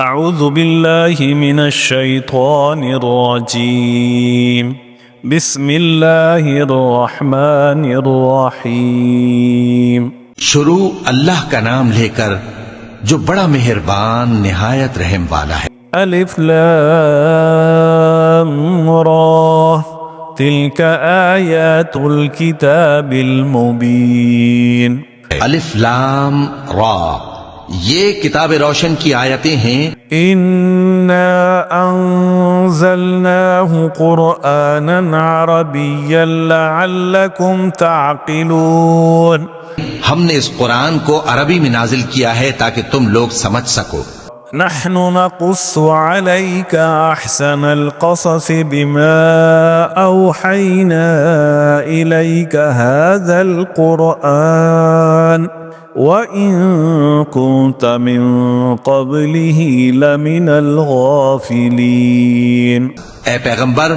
أعوذ بالله من الشيطان الرجيم بسم الله الرحمن الرحيم। शुरू अल्लाह का नाम लेकर जो बड़ा मेहरबान निहायत रहम वाला है। अलिफ लाम रा तिल्क आयातुल किताबिल मुबीन। अलिफ लाम रा ये किताब रोशन की आयतें हैं। इन्ना अंज़लनाहु क़ुरआनन अरबिय्यन लअल्लकुम ताक़िलून। हमने इस कुरान को अरबी में नाजिल किया है ताकि तुम लोग समझ सको। नहनु नक़ुस्सु अलैका अहसनल क़सस बिमा औहैना इलैका हाज़ल क़ुरआन व इन कुन्त मिन क़ब्लिही लमिनल गाफ़िलीन। ए पैगंबर,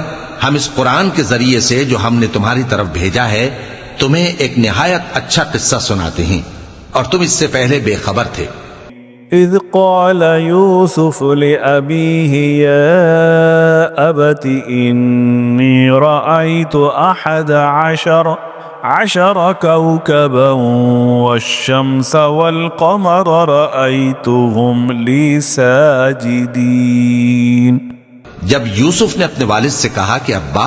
हम इस कुरान के जरिए से जो हमने तुम्हारी तरफ भेजा है तुम्हें एक निहायत अच्छा किस्सा सुनाते हैं और तुम इससे पहले बेखबर थे। इज़ क़ाल यूसुफ़ लिअबीहि या अबति इन्नी रअयतु अहद अशर कौकबन वश्शम्स वल्क़मर रअयतुहुम ली साजिदीन। जब यूसुफ ने अपने वालिद से कहा कि अब्बा,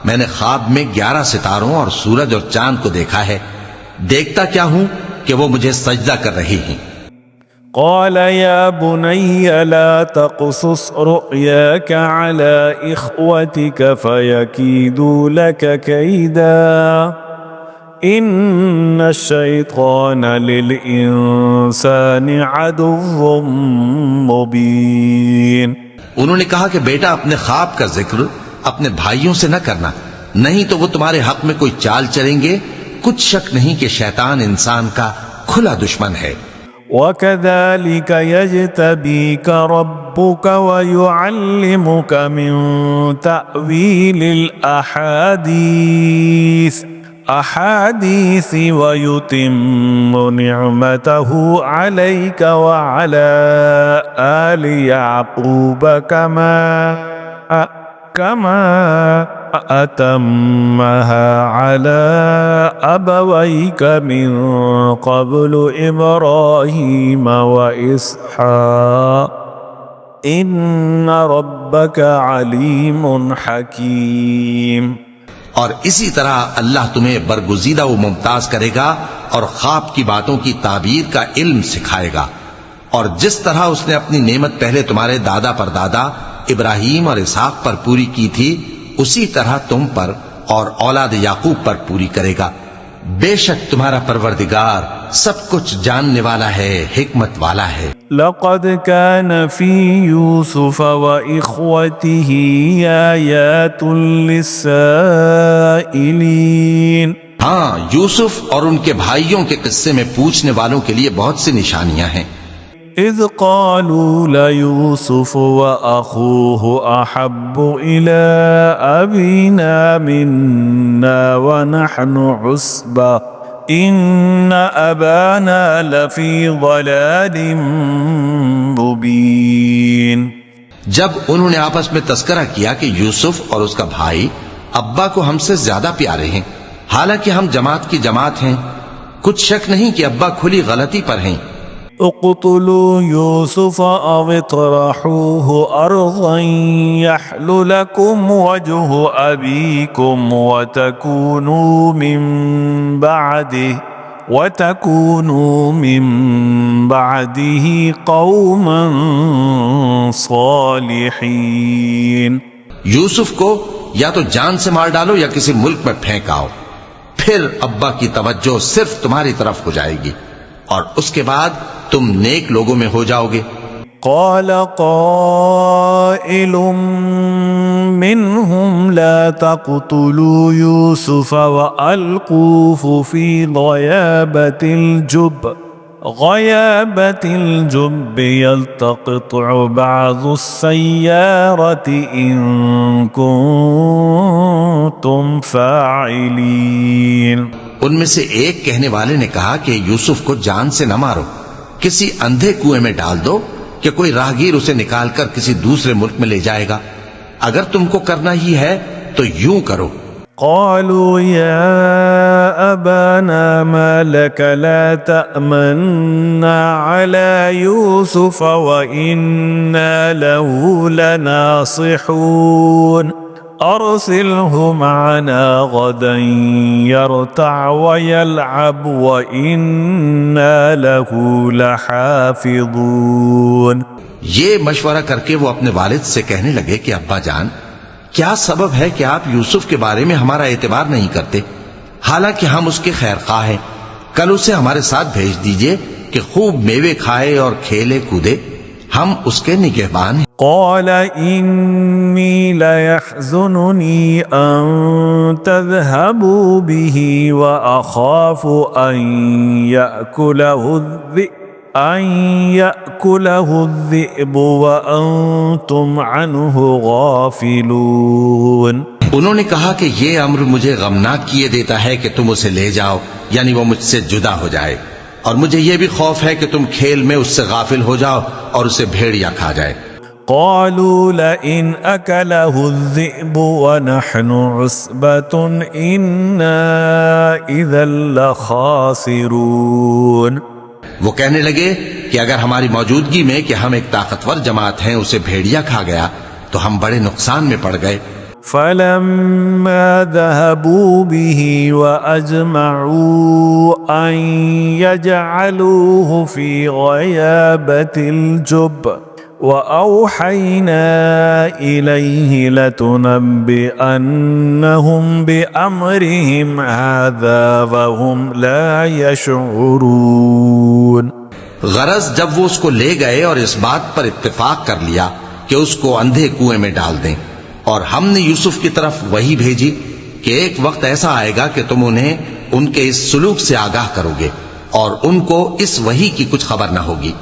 मैंने ख्वाब में 11 सितारों और सूरज और चांद को देखा है, देखता क्या हूं कि वो मुझे सजदा कर रही हैं। क़ाल या बुनय्य ला तक़सुस रुअयाक अला इख़्वतिक फ़यकीदू लक कैदा इन्न शैतान लिल इंसानि अदुव्वुम मुबीन। उन्होंने कहा कि बेटा, अपने ख्वाब का जिक्र अपने भाइयों से न करना, नहीं तो वो तुम्हारे हक में कोई चाल चलेंगे। कुछ शक नहीं कि शैतान इंसान का खुला दुश्मन है। वकज़ालिक यज्तबीक रब्बुक वयुअल्लिमुक मिन तअवीलिल अहादीस वयुतिम्मु निअमतहु अलैक वअला आलि याक़ूब कमा अतम्महा अला अबवैक मिन क़ब्लु इब्राहीम व इसहाक़ इन्न रब्बक अलीमुन हकीम। और इसी तरह अल्लाह तुम्हें बरगुज़ीदा व मुमताज करेगा और ख्वाब की बातों की ताबीर का इल्म सिखाएगा। और जिस तरह उसने अपनी नेमत पहले तुम्हारे दादा परदादा इब्राहीम और इसहाक पर पूरी की थी, उसी तरह तुम पर और औलाद याकूब पर पूरी करेगा। बेशक तुम्हारा परवरदिगार सब कुछ जानने वाला है, हिकमत वाला है। लक़द कान फ़ी यूसुफ़ व इख़्वतिही आयातुन लिस्साइलीन। हाँ, यूसुफ और उनके भाइयों के किस्से में पूछने वालों के लिए बहुत सी निशानियां हैं। इज़ क़ालू लयूसुफ़ व अख़ूहु अहब्बु इला अबीना मिन्ना व नहनु उस्बा इन्न अबाना लफ़ी ज़लालिम मुबीन। जब उन्होंने आपस में तस्करा किया कि यूसुफ और उसका भाई अब्बा को हमसे ज्यादा प्यारे हैं, हालांकि हम जमात की जमात हैं। कुछ शक नहीं कि अब्बा खुली गलती पर हैं। उक़्तुलू यूसुफ़ अव इतरहूहु अर्ज़न यहलु लकुम वजहु अबीकुम वतकूनू मिन बअदिही क़ौमन सालिहीन। यूसुफ को या तो जान से मार डालो या किसी मुल्क में फेंक आओ, फिर अब्बा की तवज्जो सिर्फ तुम्हारी तरफ हो जाएगी और उसके बाद तुम नेक लोगों में हो जाओगे। क़ाल क़ाइलुम मिनहुम ला तक़्तुलू यूसुफ़ व अल्क़ूहु फ़ी ग़याबतिल जुब्ब यल्तक़ितु बअज़ुस्सय्यारति इन कुन्तुम फ़ाइलीन। उनमें से एक कहने वाले ने कहा कि यूसुफ को जान से न मारो, किसी अंधे कुएं में डाल दो, कि कोई राहगीर उसे निकालकर किसी दूसरे मुल्क में ले जाएगा। अगर तुमको करना ही है तो यूं करो। قالوا يا أبانا ما لك لا تأمنا على يوسف وإنا له لناصحون أرسله معنا غدا يرتع ويلعب وإنا له لحافظون। ये मशवरा करके वो अपने वालिद से कहने लगे कि अब्बा जान, क्या सबब है कि आप यूसुफ के बारे में हमारा एतबार नहीं करते, हालांकि हम उसके खैरख्वाह हैं। कल उसे हमारे साथ भेज दीजिए कि खूब मेवे खाए और खेले कूदे, हम उसके निगहबान हैं। قال إني ليحزنني أن تذهبوا به وأخاف أن يأكله الذئب وأنتم عنه غافلون। उन्होंने कहा कि ये अम्र मुझे गमनाक किए देता है कि तुम उसे ले जाओ, यानी वो मुझसे जुदा हो जाए, और मुझे ये भी खौफ है कि तुम खेल में उससे गाफिल हो जाओ और उसे भेड़िया खा जाए। قالوا لئن أكله الذئب ونحن عصبة إنا إذا لخاسرون। वो कहने लगे कि अगर हमारी मौजूदगी में कि हम एक ताकतवर जमात हैं उसे भेड़िया खा गया तो हम बड़े नुकसान में पड़ गए। فلما ذهبوا به وأجمعوا أن يجعلوه في غيابة الجب وأوحينا إليه لتنبئنهم بأمرهم هذا وهم لا يشعرون। गरज जब वो उसको ले गए और इस बात पर इत्तेफाक कर लिया कि उसको अंधे कुएं में डाल दें, और हमने यूसुफ की तरफ वही भेजी कि एक वक्त ऐसा आएगा कि तुम उन्हें उनके इस सुलूक से आगाह करोगे और उनको इस वही की कुछ खबर न होगी।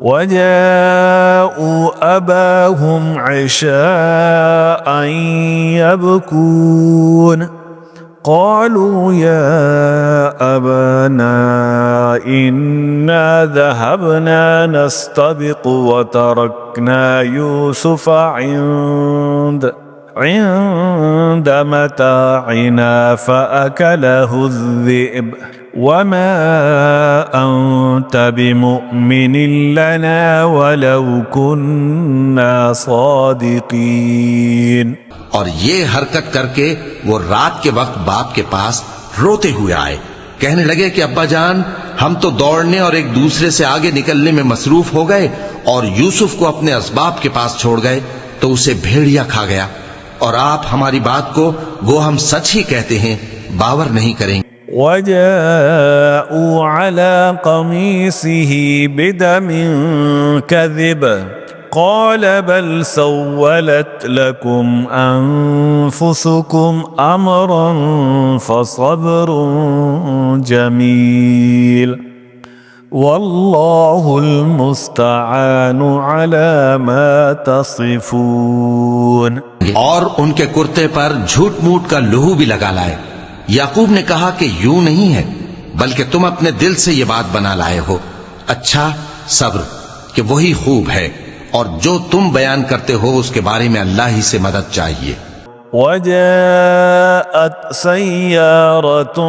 وجاءوا أباهم عشاء يبكون قالوا يا أبانا إنا ذهبنا نستبق وتركنا يوسف عند متاعنا فأكله الذئب وما أنت بمؤمن لنا ولو كنا صادقين। और ये हरकत करके वो रात के वक्त बाप के पास रोते हुए आए, कहने लगे कि अब्बा जान, हम तो दौड़ने और एक दूसरे से आगे निकलने में मसरूफ हो गए और यूसुफ को अपने असबाब के पास छोड़ गए तो उसे भेड़िया खा गया, और आप हमारी बात को गो हम सच ही कहते हैं बावर नहीं करेंगे। وجاءوا على قميصه بدم كذب قال بل سولت لكم أنفسكم أمرا فصبر جميل والله المستعان على ما تصفون। और उनके कुर्ते पर झूठ मूठ का लहू भी लगा लाए। याकूब ने कहा कि यूं नहीं है, बल्कि तुम अपने दिल से ये बात बना लाए हो। अच्छा सब्र कि वही खूब है, और जो तुम बयान करते हो उसके बारे में अल्लाह ही से मदद चाहिए। وجاءت سيارة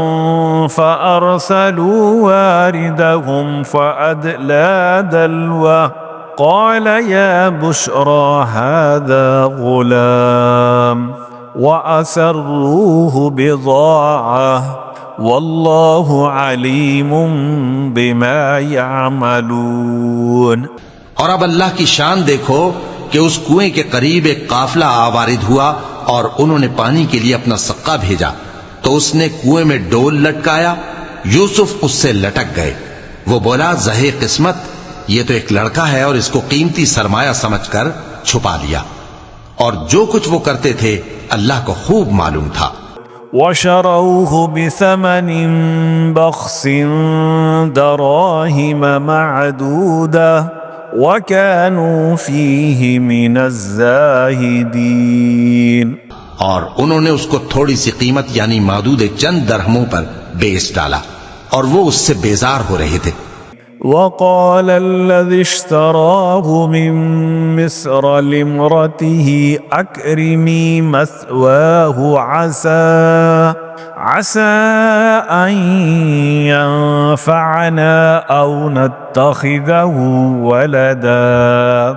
فأرسلوا واردهم فأدلى دلوه قال يا بشرى هذا غلام وأسروه بضاعة والله عليم بما يعملون। और अब अल्लाह की शान देखो कि उस कुएं के करीब एक काफिला आवारिद हुआ और उन्होंने पानी के लिए अपना सक्का भेजा, तो उसने कुएं में डोल लटकाया। यूसुफ उससे लटक गए। वो बोला, ज़हे किस्मत, ये तो एक लड़का है और इसको कीमती सरमाया समझकर छुपा लिया। और जो कुछ वो करते थे अल्लाह को खूब मालूम था। وشروه بثمن بخس دراهم معدودة وكانوا فيه من الزاهدين। और उन्होंने उसको थोड़ी सी कीमत यानी मादूद चंद दरहमों पर बेच डाला और वो उससे बेजार हो रहे थे। وقال الذي اشتراه من مصر لامرته أكرمي مثواه عسى أن ينفعنا أو نتخذه ولدا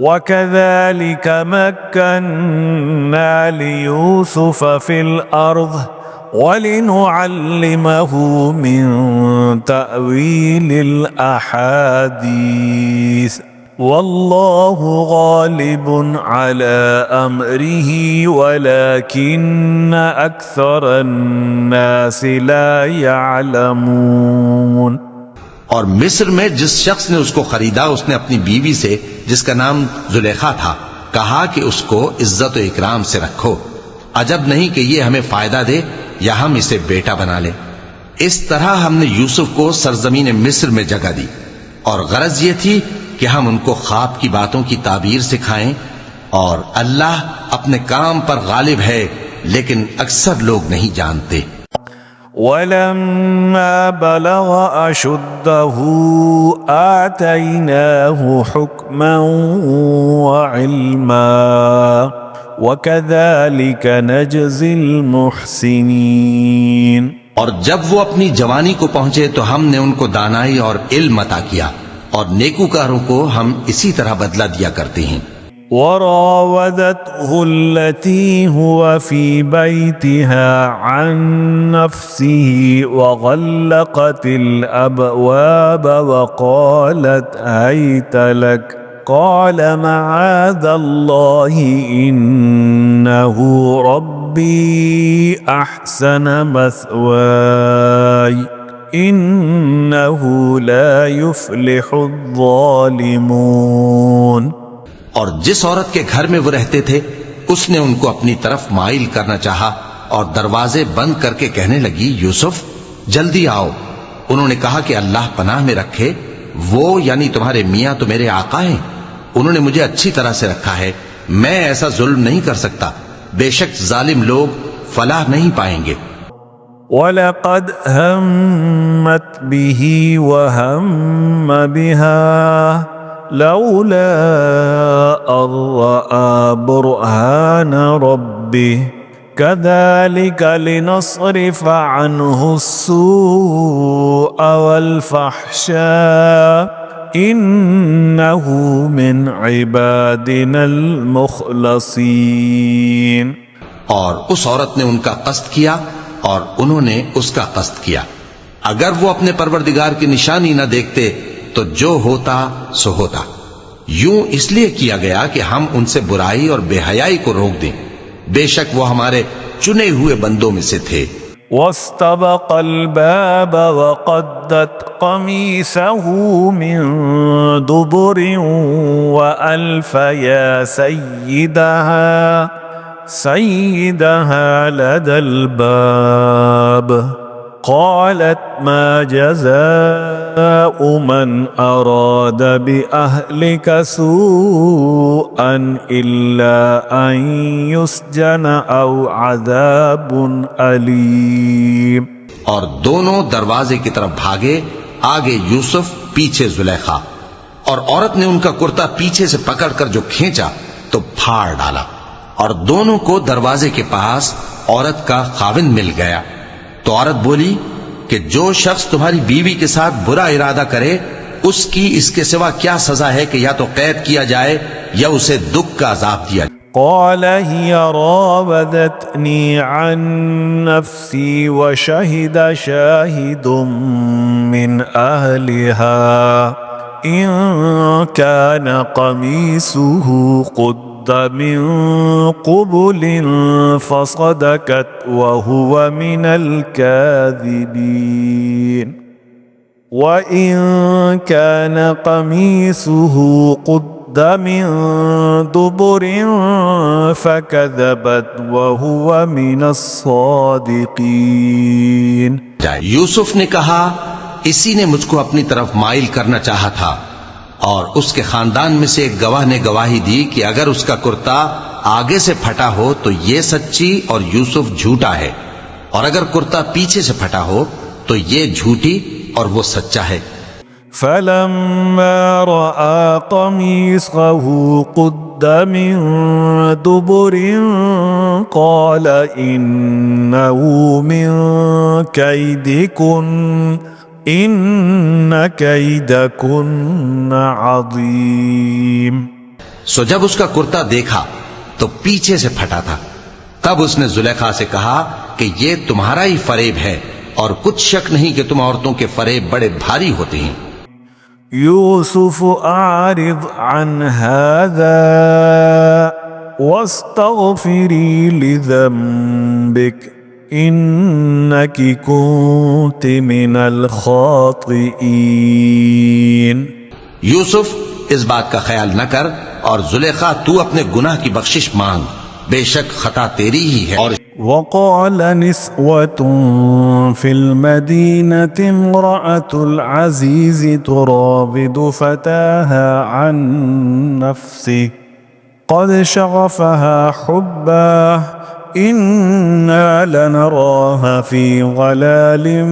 وكذلك مكنا ليوسف في الأرض ولنعلمه من تأويل الأحاديث والله غالب على أمره ولكن أكثر الناس لا يعلمون। और मिस्र में जिस शख्स ने उसको खरीदा उसने अपनी बीवी से जिसका नाम जुलेखा था कहा कि उसको इज्जत और इकराम से रखो, अजब नहीं कि ये हमें फायदा दे या हम इसे बेटा बना ले। इस तरह हमने यूसुफ को सरजमीन मिस्र में जगह दी और गरज ये थी कि हम उनको ख्वाब की बातों की ताबीर सिखाएं, और अल्लाह अपने काम पर गालिब है लेकिन अक्सर लोग नहीं जानते। वलम्मा बलग अशुद्धहु आतैनाहु हुक्मन व इल्मा वकज़ालिक नजज़िल मुहसिनीन। और जब वो अपनी जवानी को पहुंचे तो हमने उनको दानाई और इल्म अता किया, और नेकूकारों को हम इसी तरह बदला दिया करते हैं। वरावदतहु अल्लती हुवा फी बैतिहा अन नफ्सिही वग़ल्लक़तिल अबवाब वक़ालत हैत लक क़ाल मआज़ल्लाहि इन्नहु रब्बी अहसन मस्वाय इन्नहु ला युफ्लिहुज़्ज़ालिमून। और जिस औरत के घर में वो रहते थे उसने उनको अपनी तरफ माइल करना चाहा और दरवाजे बंद करके कहने लगी, यूसुफ जल्दी आओ। उन्होंने कहा कि अल्लाह पनाह में रखे, वो यानी तुम्हारे मियाँ तो मेरे आका हैं, उन्होंने मुझे अच्छी तरह से रखा है, मैं ऐसा जुल्म नहीं कर सकता, बेशक जालिम लोग फलाह नहीं पाएंगे। वलक़द हम्मत बिही वहम्म बिहा लौला अर्रआ बुरहान रब्बिह कज़ालिक लिनस्रिफ़ अन्हु अस्सूअ वल फ़हशा इन्नहु मिन इबादिनल मुख़लसीन। और उस औरत ने उनका कस्द किया और उन्होंने उसका कस्द किया। अगर वो अपने परवरदिगार की निशानी न देखते तो जो होता सो होता। यूं इसलिए किया गया कि हम उनसे बुराई और बेहयाई को रोक दें, बेशक वो हमारे चुने हुए बंदों में से थे। वस्तबक़ल बाब वक़द्दत क़मीसहु मिन दुबुरिन वअल्फ़ या सय्यिदहा लदल बाब क़ालत मा जज़ाउ मन अराद बिअहलिका सूअन इल्ला अन युस्जन औ अज़ाबुन अलीम। और दोनों दरवाजे की तरफ भागे, आगे यूसुफ पीछे जुलेखा, और औरत ने उनका कुर्ता पीछे से पकड़कर जो खींचा तो फाड़ डाला, और दोनों को दरवाजे के पास औरत का खाविंद मिल गया। तो औरत बोली कि जो शख्स तुम्हारी बीवी के साथ बुरा इरादा करे उसकी इसके सिवा क्या सजा है कि या तो कैद किया जाए या उसे दुख का अजाब दिया जाए। क़ाल हिय रावदतनी अन नफ्सी व शहिद शाहिदुम मिन अहलिहा इन कान क़मीसुहु क़ुद्द मिन क़ुबुलिन फ़सदक़त व हुव मिनल काज़िबीन व इन कान क़मीसुहु क़ुद्द मिन दुबुरिन फ़कज़बत व हुव मिनस सादिक़ीन। यूसुफ ने कहा, इसी ने मुझको अपनी तरफ माइल करना चाहा था, और उसके खानदान में से एक गवाह ने गवाही दी कि अगर उसका कुर्ता आगे से फटा हो तो ये सच्ची और यूसुफ झूठा है, और अगर कुर्ता पीछे से फटा हो तो ये झूठी और वो सच्चा है। فلما رأى قميصه قد من دبر قال إنه من كيدكن إن كيدكن عظيم। सो जब उसका कुर्ता देखा तो पीछे से फटा था। तब उसने जुलेखा से कहा कि ये तुम्हारा ही फरेब है और कुछ शक नहीं कि तुम औरतों के फरेब बड़े भारी होते हैं। यूसुफ आरिद अन हादा वस्तगफिरी लिज़म्बिक इन्नकी कुंति मिनल खातिईन। यूसुफ, इस बात का ख्याल न कर और जुलेखा तू अपने गुनाह की बख्शिश मांग, बेशक खता तेरी ही है। और वक़ाल निस्वतुन फिल मदीनति इम्रअतुल अज़ीज़ तुराविदु फ़ताहा अन नफ़्सिही क़द शग़फ़हा हुब्बा इन्ना लनराहा फ़ी ज़लालिम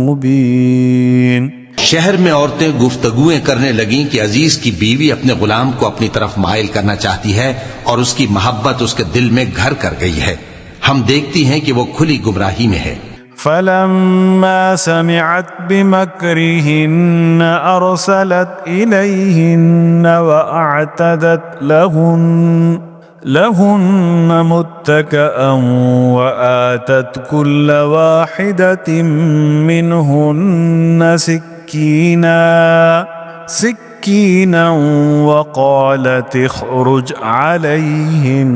मुबीन। शहर में औरतें गुफ्तगुएं करने लगीं कि अजीज की बीवी अपने गुलाम को अपनी तरफ माइल करना चाहती है और उसकी मोहब्बत उसके दिल में घर कर गई है। हम देखती हैं कि वो खुली गुमराही में है। फलम्मा समिअत बिमक्रिहिन्न अरसलत इलैहिन्न वअअतदत लहुन्न मुत्तकअन वआतत कुल्ल वाहिदतिन मिनहुन्न सिक्कीना वक़ालत इख़रुज अलैहिन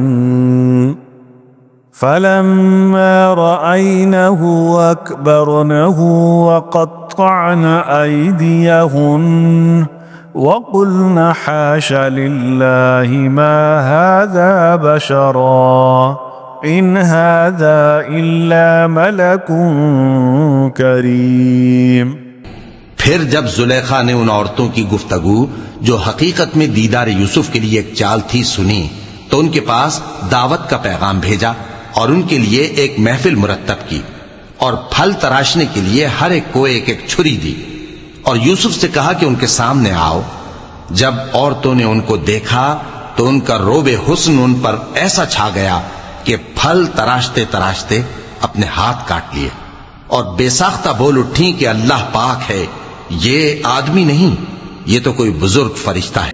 फलम्मा रअयनहु अकबरनहु वक़त्तअन अयदियहुन्न वक़ुल्न हाशा लिल्लाहि मा हाज़ा बशरा इन हाज़ा इल्ला मलकुन करीम। फिर जब जुलेखा ने उन औरतों की गुफ्तगू जो हकीकत में दीदार यूसुफ के लिए एक चाल थी सुनी, तो उनके पास दावत का पैगाम भेजा और उनके लिए एक महफिल मुरत्तब की और फल तराशने के लिए हर एक को एक एक छुरी दी और यूसुफ से कहा कि उनके सामने आओ। जब औरतों ने उनको देखा तो उनका रोबे हुस्न उन पर ऐसा छा गया कि फल तराशते तराशते अपने हाथ काट लिए और बेसाख्ता बोल उठी कि अल्लाह पाक है, ये आदमी नहीं, ये तो कोई बुजुर्ग फरिश्ता है।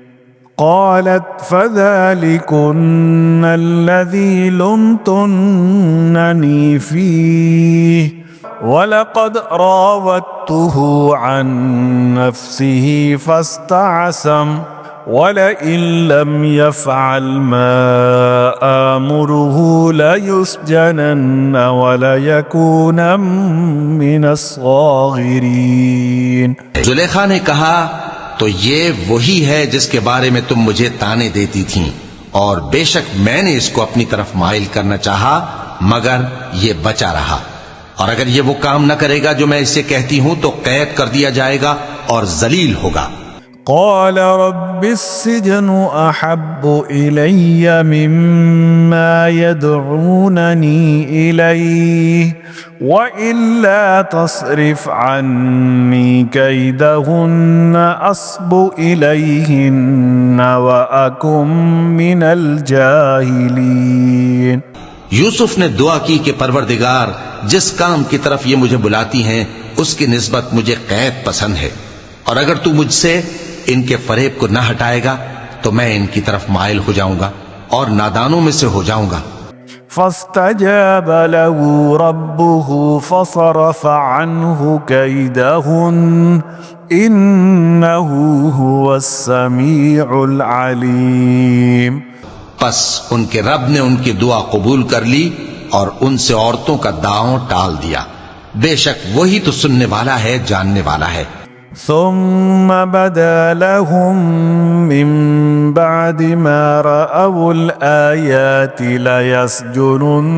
क़ालत फ़ज़ालिकुन्न अल्लज़ी लुम्तुन्ननी फ़ीह वलक़द रावद्तुहु अन नफ़्सिही फ़स्तअसम वलइन लम यफ़अल मा आमुरुहु लयुस्जनन्न वलयकूनन मिनस्साग़िरीन। जुलेखा ने कहा, तो ये वही है जिसके बारे में तुम मुझे ताने देती थीं और बेशक मैंने इसको अपनी तरफ माइल करना चाहा मगर ये बचा रहा और अगर ये वो काम न करेगा जो मैं इसे कहती हूं तो कैद कर दिया जाएगा और जलील होगा। क़ाल रब्बिस्सिजनु अहब्बु इलय्या मिम्मा यदऊननी इलैहि व इल्ला तस्रिफ अन्नी कैदहुन्न अस्बु इलैहिन्न व अकुम मिनल जाहिलीन। यूसुफ ने दुआ की कि परवरदिगार, जिस काम की तरफ ये मुझे बुलाती हैं उसकी निस्बत मुझे कैद पसंद है और अगर तू मुझसे इनके फरेब को न हटाएगा तो मैं इनकी तरफ माइल हो जाऊंगा और नादानों में से हो जाऊंगा। फस्तजाब लहू रब्बुहु फसरफ़ अन्हु कैदहुन्न इन्नहु हुवस्समीउल अलीम। बस उनके रब ने उनकी दुआ कबूल कर ली और उनसे औरतों का दांव टाल दिया, बेशक वही तो सुनने वाला है, जानने वाला है। सुम्म बदा लहुम मिन बअदि मा रअउल आयाति लयस्जुनुन्नहु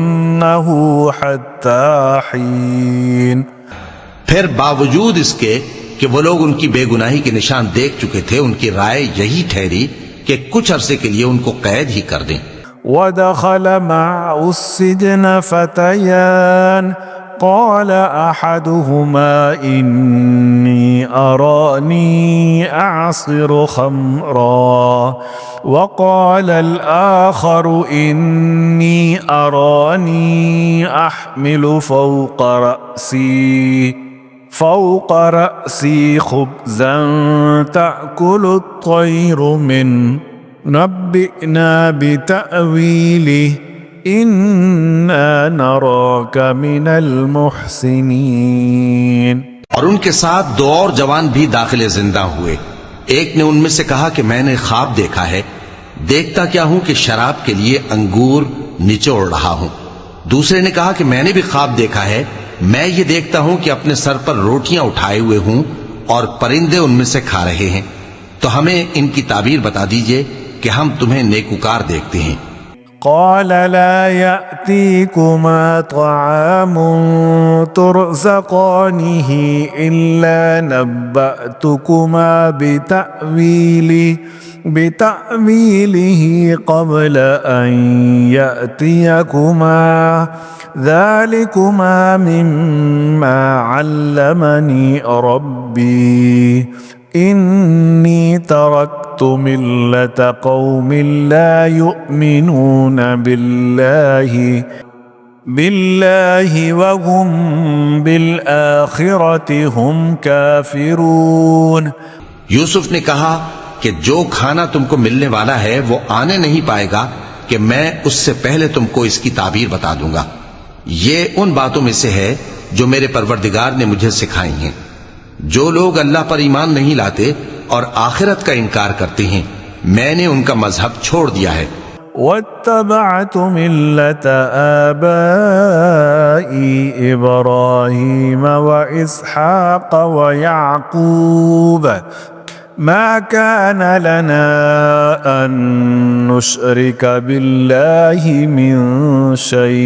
हत्ता हीन। फिर बावजूद इसके कि वो लोग उनकी बेगुनाही के निशान देख चुके थे, उनकी राय यही ठहरी कि कुछ अरसे के लिए उनको कैद ही कर दें। वदखल मअहुस्सिजन फतयान قال أحدهما إني أراني أعصر خمرا وقال الآخر إني أراني أحمل فوق رأسي خبزا تأكل الطير منه نبئنا بتأويله इन्ना नराका मिनल मुहसिनीन। और उनके साथ दो और जवान भी दाखिले जिंदा हुए। एक ने उनमें से कहा कि मैंने ख्वाब देखा है, देखता क्या हूं कि शराब के लिए अंगूर निचोड़ रहा हूं। दूसरे ने कहा कि मैंने भी ख्वाब देखा है, मैं ये देखता हूं कि अपने सर पर रोटियां उठाए हुए हूं और परिंदे उनमें से खा रहे हैं। तो हमें इनकी ताबीर बता दीजिए कि हम तुम्हें नेकूकार देखते हैं। قال لا يأتيكما طعام ترزقانه إلا نبأتكما بتأويله قبل أن يأتيكما ذلكما مما علمني ربي إني تركت ملة قوم لا يؤمنون بالله وهم بالآخرة هم كافرون। यूसुफ ने कहा कि जो खाना तुमको मिलने वाला है वो आने नहीं पाएगा कि मैं उससे पहले तुमको इसकी ताबीर बता दूंगा। ये उन बातों में से है जो मेरे परवरदिगार ने मुझे सिखाई हैं। जो लोग अल्लाह पर ईमान नहीं लाते और आखिरत का इनकार करते हैं, मैंने उनका मजहब छोड़ दिया है। वत्तबअतु मिल्लत आबाई इब्राहीम व इसहाक व याकूब मा कान लना अन नुशरिक बिल्लाहि मिन शै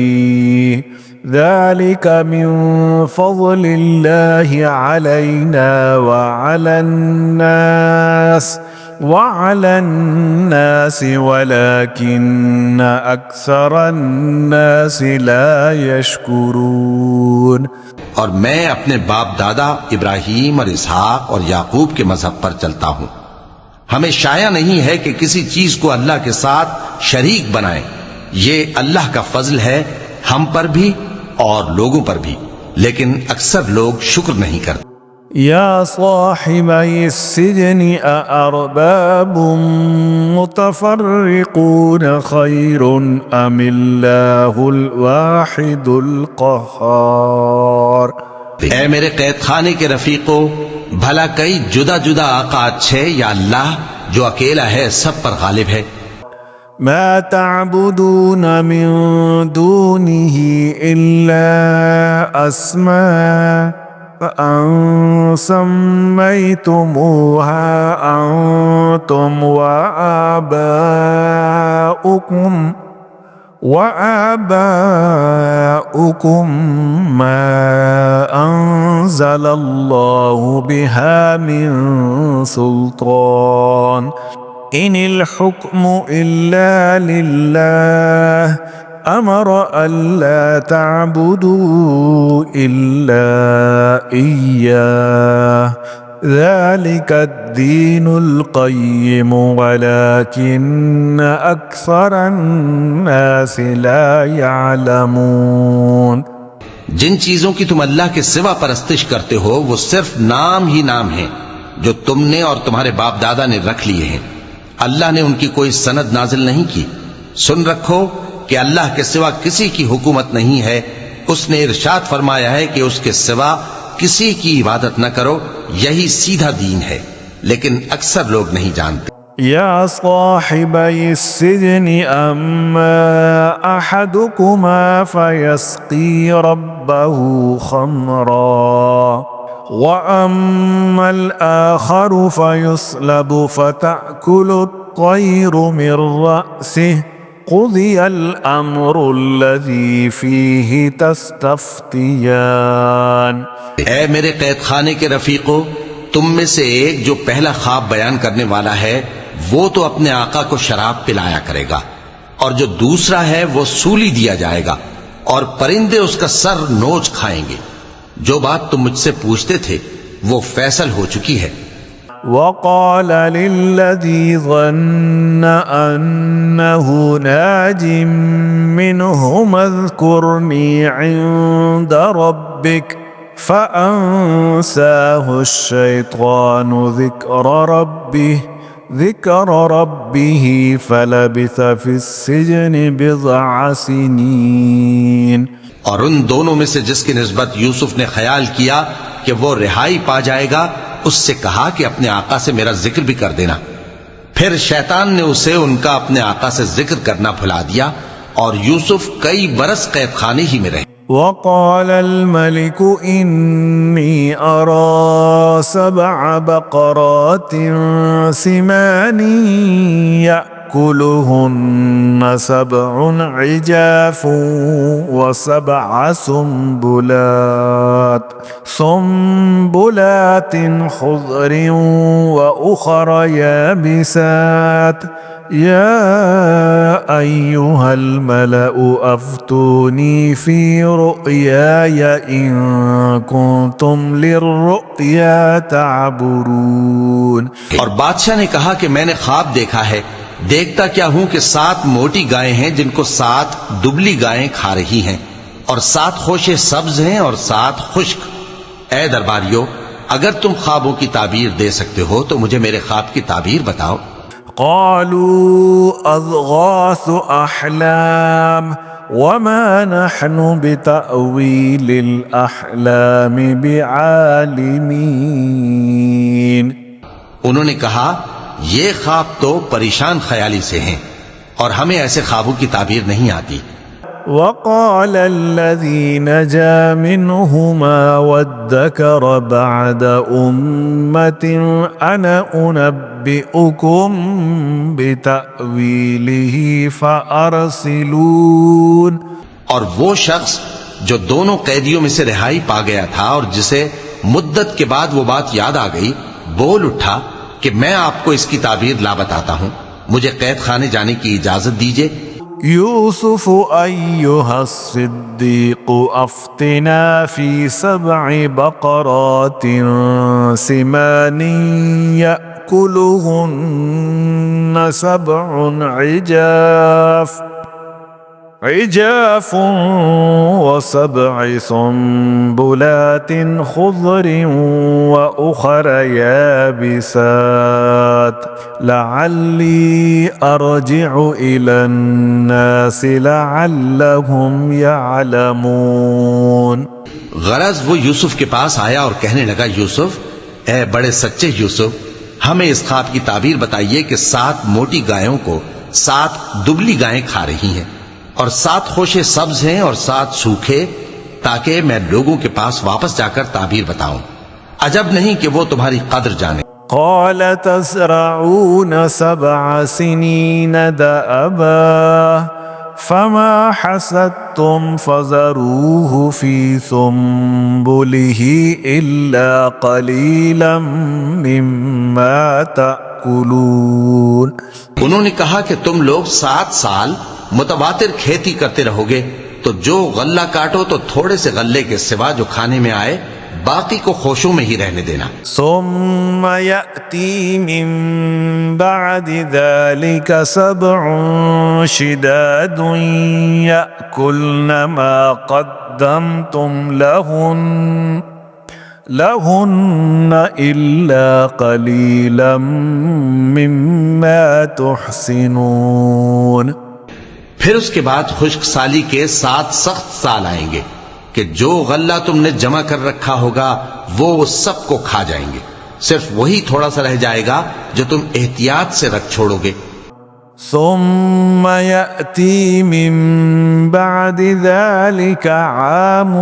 ذلك من فضل الله علينا وعلى الناس ولكن أكثر الناس لا يشكرون। और मैं अपने बाप दादा इब्राहीम और इसहाक और याकूब के मजहब पर चलता हूं। हमें शाया नहीं है कि किसी चीज को अल्लाह के साथ शरीक बनाएं। ये अल्लाह का फजल है हम पर भी और लोगों पर भी, लेकिन अक्सर लोग शुक्र नहीं करते। या साहिबई सिजन अअरबाबुम मुतफर्रिकून खैरुन अमिल्लाहुल वाहिदुल क़ह्हार। ऐ मेरे कैद खाने के रफीकों, भला कई जुदा जुदा आका अच्छे या अल्लाह जो अकेला है सब पर गालिब है। ما تعبدون من دونه إلا أسماء سميتموها أنتم وآباؤكم ما أنزل الله بها من سلطان إن الحكم إلا لله أمر ألا تعبدوا إلا إياه ذلك الدين القيم ولكن أكثر الناس لا يعلمون। जिन चीजों की तुम अल्लाह के सिवा परस्तिश करते हो वो सिर्फ नाम ही नाम है जो तुमने और तुम्हारे बाप दादा ने रख लिए हैं। अल्लाह ने उनकी कोई सनद नाजिल नहीं की। सुन रखो कि अल्लाह के सिवा किसी की हुकूमत नहीं है। उसने इरशाद फरमाया है कि उसके सिवा किसी की इबादत न करो, यही सीधा दीन है, लेकिन अक्सर लोग नहीं जानते। या साहिबई सिजन अम्मा अहदुकुमा फयस्की रब्बहु खमरा وأما الآخر فيصلب فتأكل الطير من رأسه قضي الأمر الذي فيه تستفتيان। ऐ मेरे कैद खाने के रफीकों, तुम में से एक जो पहला ख्वाब बयान करने वाला है वो तो अपने आका को शराब पिलाया करेगा और जो दूसरा है वो सूली दिया जाएगा और परिंदे उसका सर नोच खाएंगे। जो बात तुम मुझसे पूछते थे वो फैसल हो चुकी है। وقال للذي ظن أنه ناج منهما اذكرني عند ربك فأنساه الشيطان ذكر ربه فلبث في السجن بضع سنين। और उन दोनों में से जिसकी निस्बत यूसुफ ने ख्याल किया कि वो रिहाई पा जाएगा, उससे कहा कि अपने आका से मेरा जिक्र भी कर देना। फिर शैतान ने उसे उनका अपने आका से जिक्र करना भुला दिया और यूसुफ कई बरस कैद खाने ही में रहे। وقال الملك إني أرى 7 بقرات سمان يأكلهن 7 عجاف و7 سنبلات خضر وأخر يابسات يا أيها الملأ أفتوني في رؤياي إن كنتم للرؤيا تعبرون। और बादशाह ने कहा कि मैंने ख्वाब देखा है, देखता क्या हूं कि 7 मोटी गायें हैं जिनको 7 दुबली गायें खा रही हैं, और 7 खोशे सब्ज हैं और 7 खुश्क। ए दरबारियों, अगर तुम ख्वाबों की ताबीर दे सकते हो तो मुझे मेरे ख्वाब की ताबीर बताओ। قالوا أضغاث أحلام وما نحن بتأويل الأحلام بعالمين। उन्होंने कहा, ये ख्वाब तो परेशान ख्याली से हैं और हमें ऐसे ख्वाबों की ताबीर नहीं आती। وقال الذي نجا منهما وادكر بعد أمة أنا أنبئكم بتأويله فأرسلون। और वो शख्स जो दोनों कैदियों में से रिहाई पा गया था और जिसे मुद्दत के बाद वो बात याद आ गई, बोल उठा कि मैं आपको इसकी ताबीर ला बताता हूं, मुझे कैद खाने जाने की इजाजत दीजिए। يوسف أيها الصديق أفتنا في 7 بقرات سمان يأكلهن 7 عجاف و7 سنبلات خضر وأخر يابسات لعلي أرجع إلى الناس لعلهم يعلمون। गरज वो यूसुफ के पास आया और कहने लगा, यूसुफ, ए बड़े सच्चे यूसुफ, हमें इस ख्वाब की ताबीर बताइए कि 7 मोटी गायों को 7 दुबली गायें खा रही हैं और 7 खोशे सब्ज हैं और 7 सूखे, ताकि मैं लोगों के पास वापस जाकर ताबीर बताऊं। अजब नहीं कि वो तुम्हारी कद्र जाने। قال تزرعون 7 سنين دأبا فما حصدتم فذروه في سنبله إلا قليلا مما تأكلون। उन्होंने कहा कि तुम लोग 7 साल मुतवातिर खेती करते रहोगे, तो जो गल्ला काटो तो थोड़े से गल्ले के सिवा जो खाने में आए बाकी को खोशों में ही रहने देना। ثم يأتي من بعد ذلك 7 شداد يأكلن ما قدمتم لهن إلا قليلا مما تحسنون। फिर उसके बाद खुश्क साली के 7 सख्त साल आएंगे कि जो गल्ला तुमने जमा कर रखा होगा वो सबको खा जाएंगे, सिर्फ वही थोड़ा सा रह जाएगा जो तुम एहतियात से रख छोड़ोगे। ثم يأتي من بعد ذلك عام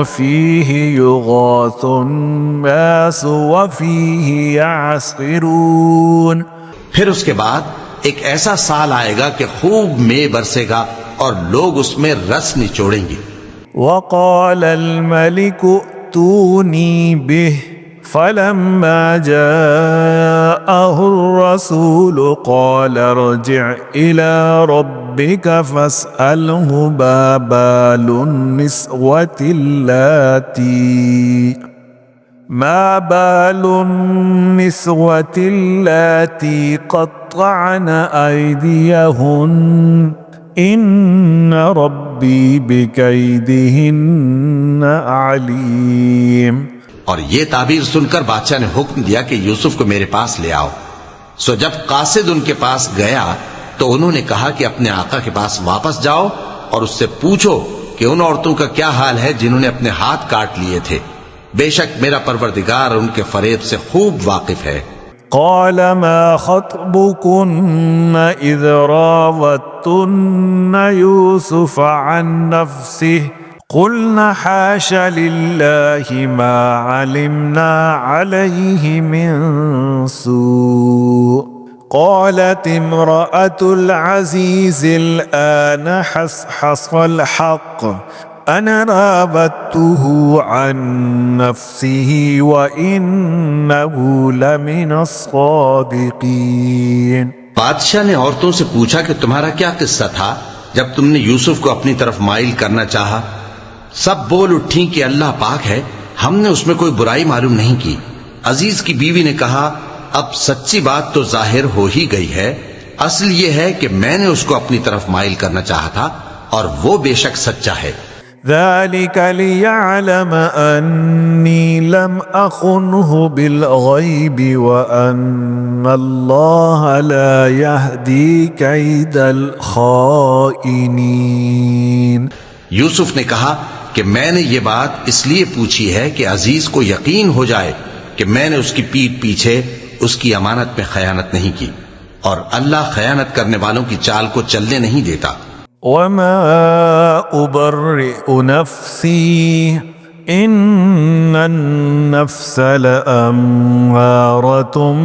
فيه يغاث الناس وفيه يعصرون। फिर उसके बाद एक ऐसा साल आएगा कि खूब में बरसेगा और लोग उसमें रस निचोड़ेंगे। وقال الملك ائتوني به फलम्मा जाअहु रसूल क़ाल अर्जिअ इला रब्बिका फस्अलहु ما بال النسوة اللاتي قطعن أيديهن إن ربي بكيدهن عليم। और ये ताबीर सुनकर बादशाह ने हुक्म दिया कि यूसुफ को मेरे पास ले आओ। सो जब कासिद उनके पास गया तो उन्होंने कहा कि अपने आका के पास वापस जाओ और उससे पूछो कि उन औरतों का क्या हाल है जिन्होंने अपने हाथ काट लिए थे। बेशक मेरा परवरदिगार उनके फरेब से खूब वाकिफ है। क़ाल मा ख़त्बुकुन्न इज़ रावत्तुन्न यूसुफ अन नफ्सिहि क़ुल्ना हाशा लिल्लाहि मा अलिमना अलैहि मिन सूअ क़ालत इम्रअतुल अज़ीज़िल आन हस्हसल हक़ अना रावत्तुहु अन नफ्सिही व इन्नहु लमिनस सादिक़ीन। बादशाह ने औरतों से पूछा कि तुम्हारा क्या किस्सा था जब तुमने यूसुफ को अपनी तरफ माइल करना चाहा। सब बोल उठी कि अल्लाह पाक है, हमने उसमें कोई बुराई मालूम नहीं की। अजीज की बीवी ने कहा, अब सच्ची बात तो जाहिर हो ही गई है। असल ये है कि मैंने उसको अपनी तरफ माइल करना चाहा था और वो बेशक सच्चा है। ذلك ليعلم أني لم أخنه بالغيب وأن الله لا يهدي كيد الخائنين। यूसुफ ने कहा कि मैंने ये बात इसलिए पूछी है कि अजीज को यकीन हो जाए कि मैंने उसकी पीठ पीछे उसकी अमानत में खयानत नहीं की और अल्लाह खयानत करने वालों की चाल को चलने नहीं देता। वमा उबर्रिउ नफ्सी इन्नन नफ्स लअम्मारतुम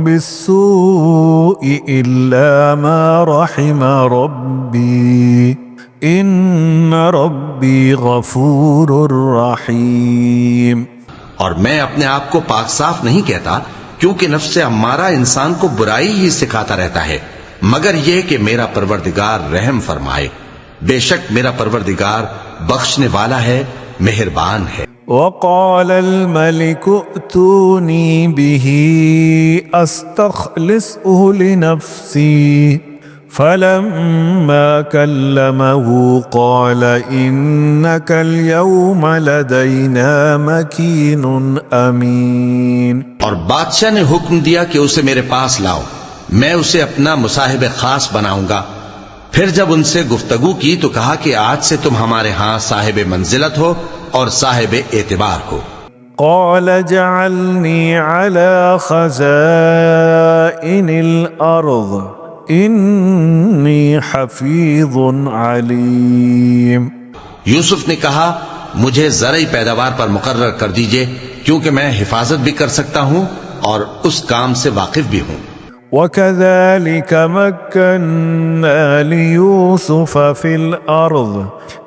बिस्सूइ इल्ला मा रहिम रब्बी इन्न रब्बी गफूरुर रहीम। और मैं अपने आप को पाक साफ नहीं कहता क्योंकि नफ्स अम्मारा इंसान को बुराई ही सिखाता रहता है, मगर यह कि मेरा परवरदिगार रहम फरमाए। बेशक मेरा परवरदिगार बख्शने वाला है, मेहरबान है। वक़ालल मलिकु अतूनी बिही अस्तख़लिसहु लिनफ़्सी फलम्मा कल्लमहु क़ाल इन्नकल यौम लदैना मकीनुन अमीन। और बादशाह ने हुक्म दिया कि उसे मेरे पास लाओ, मैं उसे अपना मुसाहिब खास बनाऊंगा। फिर जब उनसे गुफ्तगू की तो कहा कि आज से तुम हमारे यहाँ साहिब मंजिलत हो और साहिब एतबार हो। क़ाल जअलनी अला ख़ज़ाइनिल अर्ज़ इन्नी हफ़ीज़ुन अलीम। यूसुफ ने कहा, मुझे ज़रई पैदावार पर मुकर्रर कर दीजिए क्योंकि मैं हिफाजत भी कर सकता हूँ और उस काम से वाकिफ भी हूँ। वकज़ालिक मक्कन्ना लियूसुफ फ़िल अर्ज़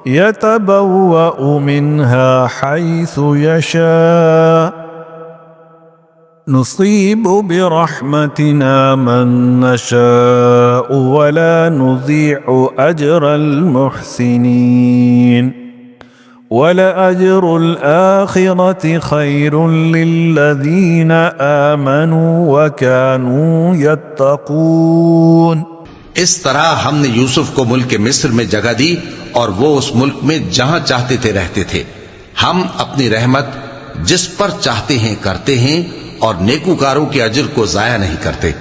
यतबव्वअु मिन्हा हैसु यशा नुसीबु बिरहमतिना मन नशाअु वला नुज़ीअु अजरल मुहसिनीन वलअज्रुल आखिरति खैरुन लिल्लज़ीन आमनू वकानू यत्तक़ून। इस तरह हमने यूसुफ को मुल्क मिस्र में जगह दी और वो उस मुल्क में जहां चाहते थे रहते थे। हम अपनी रहमत जिस पर चाहते हैं करते हैं और नेकूकारों के अजर को जाया नहीं करते।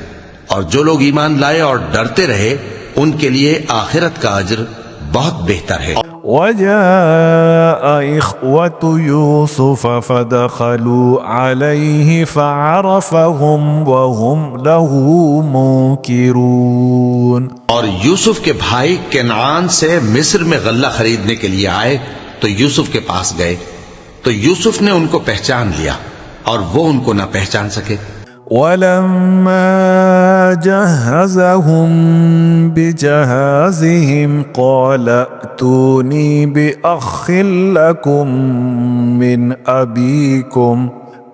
और जो लोग ईमान लाए और डरते रहे उनके लिए आखिरत का अजर बहुत बेहतर है। वजाअ इख्वतु यूसुफ फदखलू अलैहि फअरफहुम वहुम लहू मुंकिरून। और यूसुफ के भाई केनान से मिस्र में गल्ला खरीदने के लिए आए तो यूसुफ के पास गए तो यूसुफ ने उनको पहचान लिया और वो उनको न पहचान सके। वलम्मा जहज़हुम बिजहाज़िहिम क़ाल अतूनी बिअख़िल लकुम मिन अबीकुम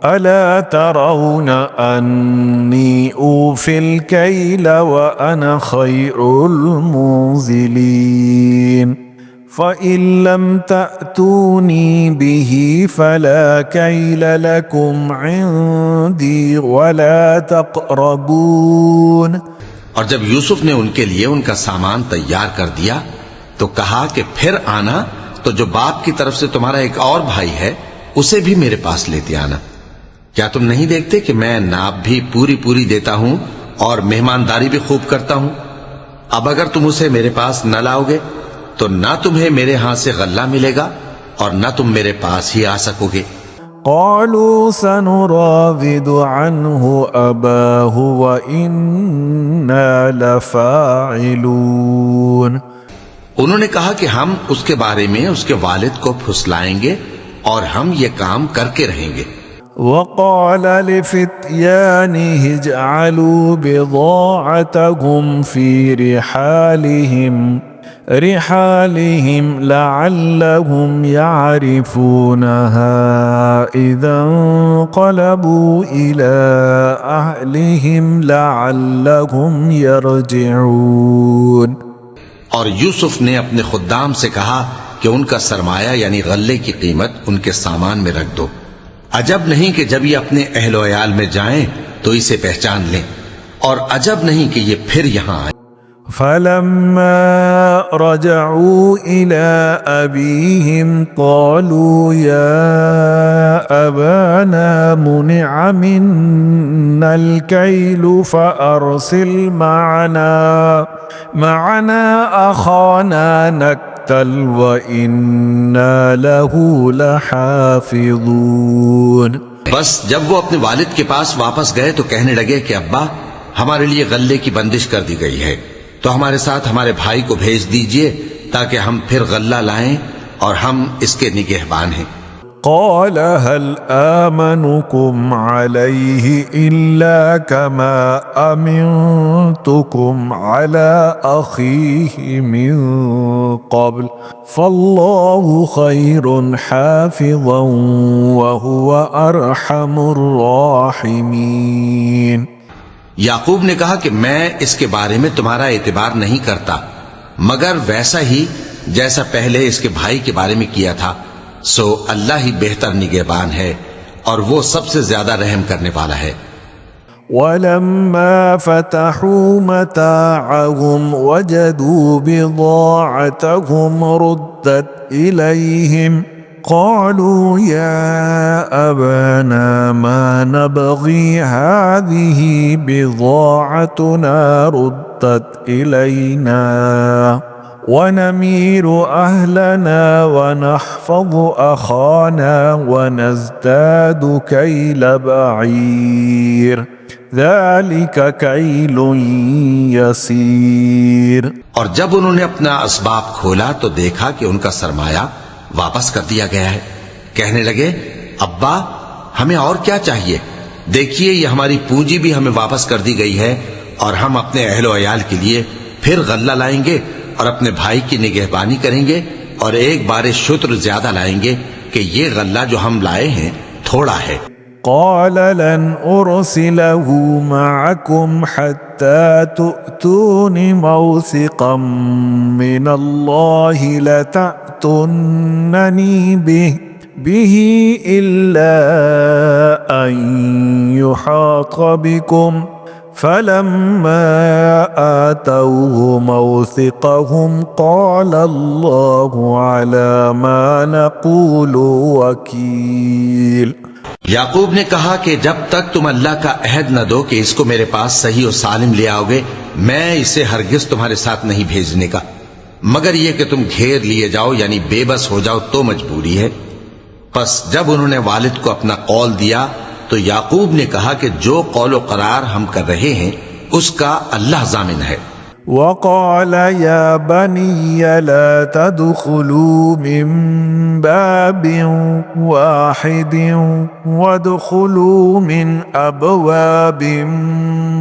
ألا ترون أني أوفي الكيل وأنا خير المنزلين فإن لم تأتوني به فلا كيل لكم عندي ولا تقربون। और जब यूसुफ ने उनके लिए उनका सामान तैयार कर दिया तो कहा कि फिर आना तो जो बाप की तरफ से तुम्हारा एक और भाई है उसे भी मेरे पास लेते आना। क्या तुम नहीं देखते कि मैं नाप भी पूरी पूरी देता हूं और मेहमानदारी भी खूब करता हूं। अब अगर तुम उसे मेरे पास न लाओगे तो ना तुम्हें मेरे हाथ से गल्ला मिलेगा और ना तुम मेरे पास ही आ सकोगे। قالوا سنراود عنه أباه وإنا لفاعلون। उन्होंने कहा कि हम उसके बारे में उसके वालिद को फुसलाएंगे और हम ये काम करके रहेंगे। وقال لفتيانه اجعلوا بضاعتهم في رحالهم لعلهم يعرفونها إذا انقلبوا إلى أهلهم لعلهم يرجعون। और यूसुफ ने अपने खुद्दाम से कहा कि उनका सरमाया यानी गल्ले की कीमत उनके सामान में रख दो। अजब नहीं कि जब ये अपने अहलो अयाल में जाएं तो इसे पहचान लें और अजब नहीं कि ये फिर यहां आए। فلما رجعوا إلى أبيهم قالوا يا أبانا منع منا الكيل فأرسل معنا أخانا نكتل وإنا له لحافظون। बस जब वो अपने वालिद के पास वापस गए तो कहने लगे कि अब्बा हमारे लिए गल्ले की बंदिश कर दी गई है तो हमारे साथ हमारे भाई को भेज दीजिए ताकि हम फिर गल्ला लाएं और हम इसके निगहबान हैं। قال هل آمنكم عليه إلا كما أمنتكم على أخيه من قبل فالله خير حافظا وهو أرحم الراحمين। याकूब ने कहा कि मैं इसके बारे में तुम्हारा एतबार नहीं करता मगर वैसा ही जैसा पहले इसके भाई के बारे में किया था। सो अल्लाह ही बेहतर निगहबान है और वो सबसे ज्यादा रहम करने वाला है। ولما فتحوا متاعهم وجدوا بضاعتهم ردت إليهم قالوا يا أبانا ما نبغي هذه بضاعتنا ردت إلينا ونمير أهلنا ونحفظ أخانا ونزداد كيل بعير ذلك كيل يسير। और जब उन्होंने अपना असबाब खोला तो देखा कि उनका सरमाया वापस कर दिया गया है। कहने लगे अब्बा हमें और क्या चाहिए, देखिए ये हमारी पूंजी भी हमें वापस कर दी गई है और हम अपने अहलो अयाल के लिए फिर गल्ला लाएंगे और अपने भाई की निगहबानी करेंगे और एक बार शुत्र ज्यादा लाएंगे कि ये गल्ला जो हम लाए हैं थोड़ा है। قال لن أرسله معكم حتى تؤتون موثقا من الله لتأتونني به إلا أن يحاط بكم فلما آتوه موثقهم قال الله على ما نقول وكيل। याकूब ने कहा कि जब तक तुम अल्लाह का अहद न दो कि इसको मेरे पास सही और सालिम ले आओगे मैं इसे हरगिज तुम्हारे साथ नहीं भेजने का मगर यह कि तुम घेर लिए जाओ यानी बेबस हो जाओ तो मजबूरी है। बस जब उन्होंने वालिद को अपना कौल दिया तो याकूब ने कहा कि जो कौलो करार हम कर रहे हैं उसका अल्लाह जामिन है। وقال يا بني لا تدخلوا من باب واحد وادخلوا من أبواب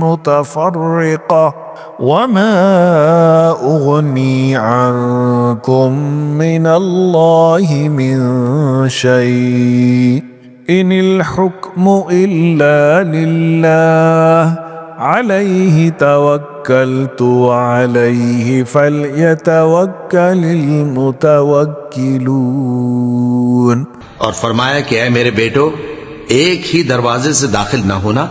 متفرقة وما أغني عنكم من الله من شيء इनिल हुक्मु इल्ला लिल्लाह अलैहि तवक्कलतु अलैहि फल्यतवक्कलिल मुतवक्किलून। और फरमाया कि ऐ मेरे बेटो, एक ही दरवाजे से दाखिल न होना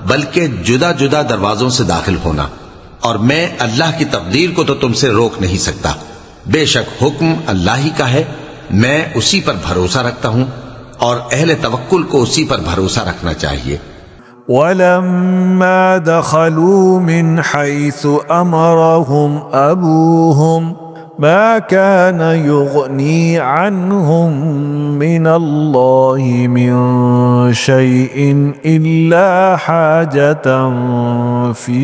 बल्कि जुदा जुदा दरवाजों से दाखिल होना, और मैं अल्लाह की तकदीर को तो तुमसे रोक नहीं सकता। बेशक हुक्म अल्लाह ही का है, मैं उसी पर भरोसा रखता हूं और अहले तवक्कुल को उसी पर भरोसा रखना चाहिए। वलम्मा दखलू मिन हैसु अमरहुम अबूहुम मा कान युगनी अन्हुम मिनल्लाहि मिन शैइन इल्ला हाजतन फी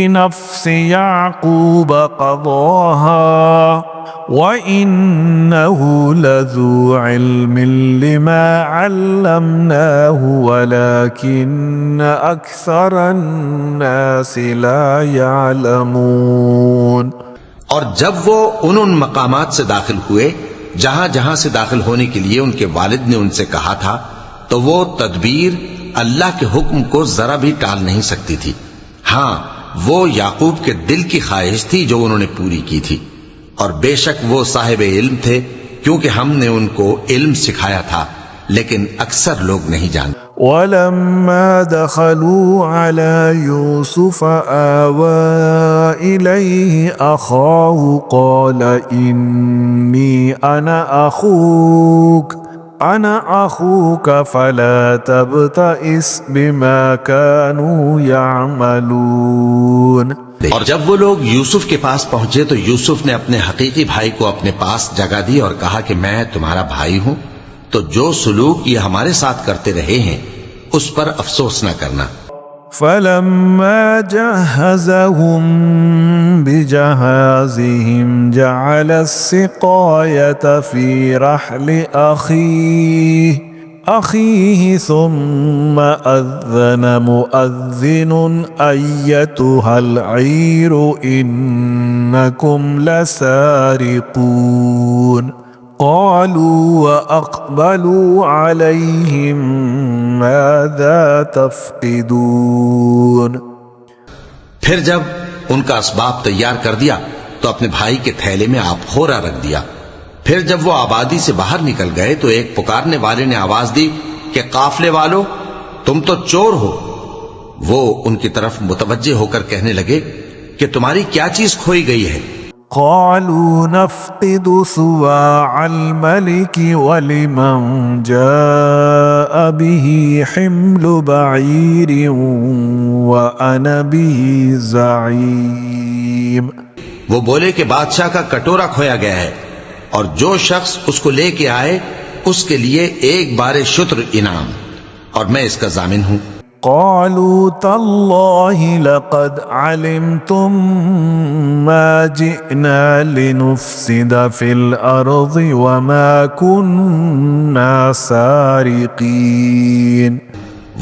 नफ्स याकूब क़ज़ाहा व इन्नहु लज़ू इल्मिन लिमा अल्लमनाहु वलाकिन्न अक्सरन नासि ला यअलमून। और जब वो उन मकामात से दाखिल हुए जहां जहां से दाखिल होने के लिए उनके वालिद ने उनसे कहा था, तो वो तदबीर अल्लाह के हुक्म को जरा भी टाल नहीं सकती थी। हां, वो याकूब के दिल की ख्वाहिश थी जो उन्होंने पूरी की थी, और बेशक वो साहिब इल्म थे क्योंकि हमने उनको इल्म सिखाया था, लेकिन अक्सर लोग नहीं जानते। वलम्मा दखलू अला यूसुफ आवा इलैहि अखाहु क़ाल इन्नी अना अखूक फला तब्तइस बिमा कानू यअमलून। और जब वो लोग यूसुफ के पास पहुंचे तो यूसुफ ने अपने हकीकी भाई को अपने पास जगह दी और कहा कि मैं तुम्हारा भाई हूं, तो जो सुलूक ये हमारे साथ करते रहे हैं उस पर अफसोस न करना। फलम्मा जहज़हुम बिजहाज़िहिम जअल अस्सिक़ायत फी रहलि अखीहि सुम्मा अज़्ज़न मुअज़्ज़िनुन अय्यतुहल ईरु इन्नकुम लसारिक़ून क़ालू व अक़बलू अलैहिम माज़ा तफ़क़िदून। फिर जब उनका असबाब तैयार कर दिया तो अपने भाई के थैले में आबखोरा रख दिया। फिर जब वो आबादी से बाहर निकल गए तो एक पुकारने वाले ने आवाज दी कि काफले वालों, तुम तो चोर हो। वो उनकी तरफ मुतवज्जे होकर कहने लगे कि तुम्हारी क्या चीज खोई गई है। क़ालू नफ़क़िदु सुवाअल मलिकी वलिमन जाअ बिही हिम्लु बईरिन व अना बिही ज़ईम। वो बोले कि बादशाह का कटोरा खोया गया है और जो शख्स उसको लेके आए उसके लिए एक बारे शुत्र इनाम, और मैं इसका जामिन हूं। क़ालू तल्लाहि लक़द अलिमतुम मा जिअना लिनुफ़्सिद फ़िल अर्ज़ि व मा कुन्ना सारिक़ीन।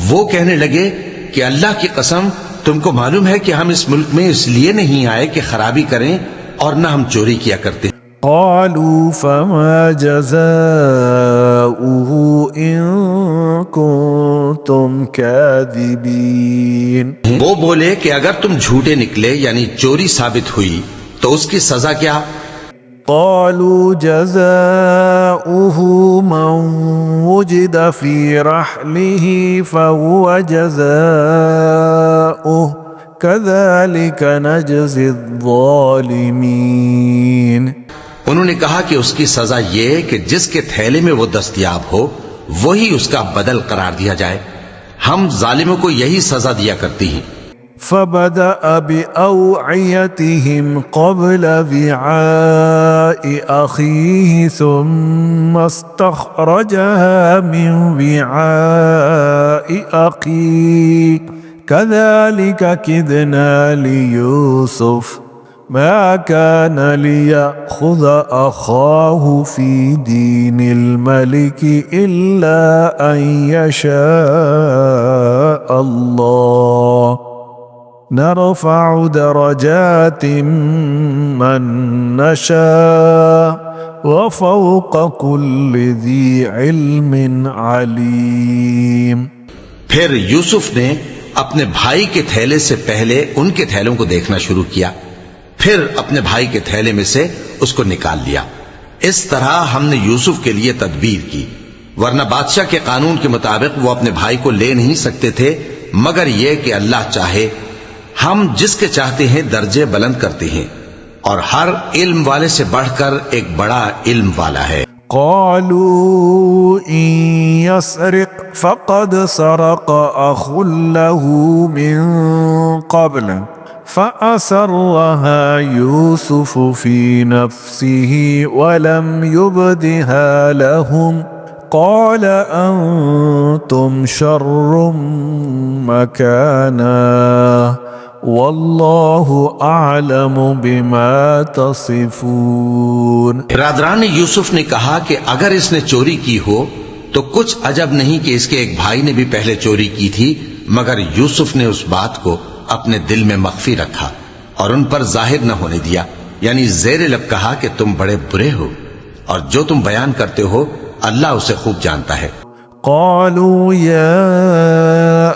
वो कहने लगे कि अल्लाह की कसम, तुमको मालूम है कि हम इस मुल्क में इसलिए नहीं आए कि खराबी करें और न हम चोरी किया करते। क़ालू फ़मा जज़ाउहु इन कुन्तुम काज़िबीन। वो बोले कि अगर तुम झूठे निकले यानी चोरी साबित हुई तो उसकी सजा क्या? क़ालू जज़ाउहु मन वुजिद फ़ी रहलिही फ़हुव जज़ाउहु कज़ालिक नजज़ि ज़ालिमीन। उन्होंने कहा कि उसकी सजा ये कि जिसके थैले में वो दस्तयाब हो वही उसका बदल करार दिया जाए। हम जालिमों को यही सजा दिया करती हैं। फबदअ बिअवइयतिहिम क़ब्ल विआइ अख़ीहि सुम्मा इस्तख़रजहा मिन विआइ अख़ीहि कज़ालिक किदना लियूसुफ मा कान लियअख़ुज़ अख़ाहु फ़ी दीनिल मलिकी इल्ला अन यशाअ अल्लाह नरफ़अु दरजातिन मन नशा वफ़ौक़ कुल्लि ज़ी इल्मिन अलीम। फिर यूसुफ ने अपने भाई के थैले से पहले उनके थैलों को देखना शुरू किया, फिर अपने भाई के थैले में से उसको निकाल लिया। इस तरह हमने यूसुफ के लिए तदबीर की, वरना बादशाह के कानून के मुताबिक वो अपने भाई को ले नहीं सकते थे, मगर यह कि अल्लाह चाहे। हम जिसके चाहते हैं दर्जे बुलंद करते हैं, और हर इल्म वाले से बढ़कर एक बड़ा इल्म वाला है। क़ालू इन यसरिक़ फ़क़द सरक़ अख़ुन लहू मिन क़ब्ल फ़असर्रहा यूसुफ़ फ़ी नफ़्सिही वलम युब्दिहा लहुम क़ाल अंतुम शर्रुम मकाना वल्लाहु अअलमु बिमा तसिफून। बिरादरान यूसुफ ने कहा कि अगर इसने चोरी की हो तो कुछ अजब नहीं कि इसके एक भाई ने भी पहले चोरी की थी, मगर यूसुफ ने उस बात को अपने दिल में मख्फी रखा और उन पर जाहिर न होने दिया, यानी ज़ेरे लब कहा कि तुम बड़े बुरे हो और जो तुम बयान करते हो अल्लाह उसे खूब जानता है। क़ालू या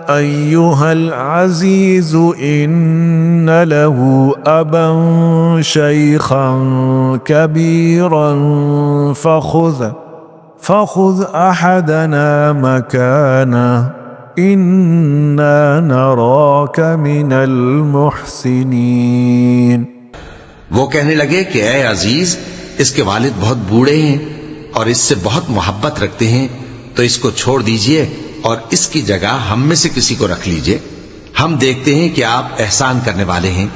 अय्युहल अज़ीज़ु इन्न लहू अबन शैख़न कबीरन फ़ख़ुज़ अहदना मकानह इन्ना नराक मिनल मुहसिनीन। वो कहने लगे कि ऐ अजीज, इसके वालिद बहुत बूढ़े हैं और इससे बहुत मोहब्बत रखते हैं, तो इसको छोड़ दीजिए और इसकी जगह हम में से किसी को रख लीजिए, हम देखते हैं कि आप एहसान करने वाले हैं।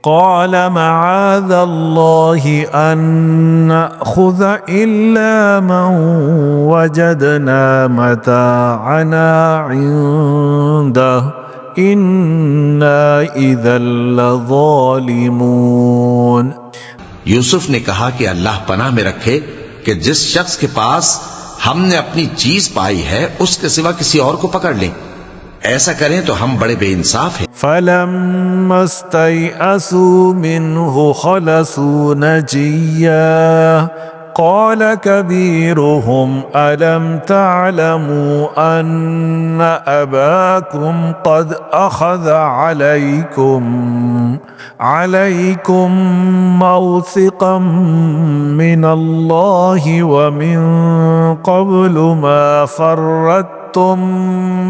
क़ाल मआज़ल्लाहि अन नअख़ुज़ इल्ला मन वजदना मताअना इंदह इन्ना इज़ल लज़ालिमून। यूसुफ ने कहा कि अल्लाह पनाह में रखे कि जिस शख्स के पास हमने अपनी चीज पाई है उसके सिवा किसी और को पकड़ लें, ऐसा करें तो हम बड़े बेइंसाफ हैं। फलम्मा इस्तयअसू मिन्हु खलसू नजिय्या क़ाल कबीरुहुम अलम तअलमू अन्न अबाकुम क़द अख़ज़ अलैकुम मौसिक़म मिनल्लाहि व मिन क़ब्लु मा फ़र्रत्तुम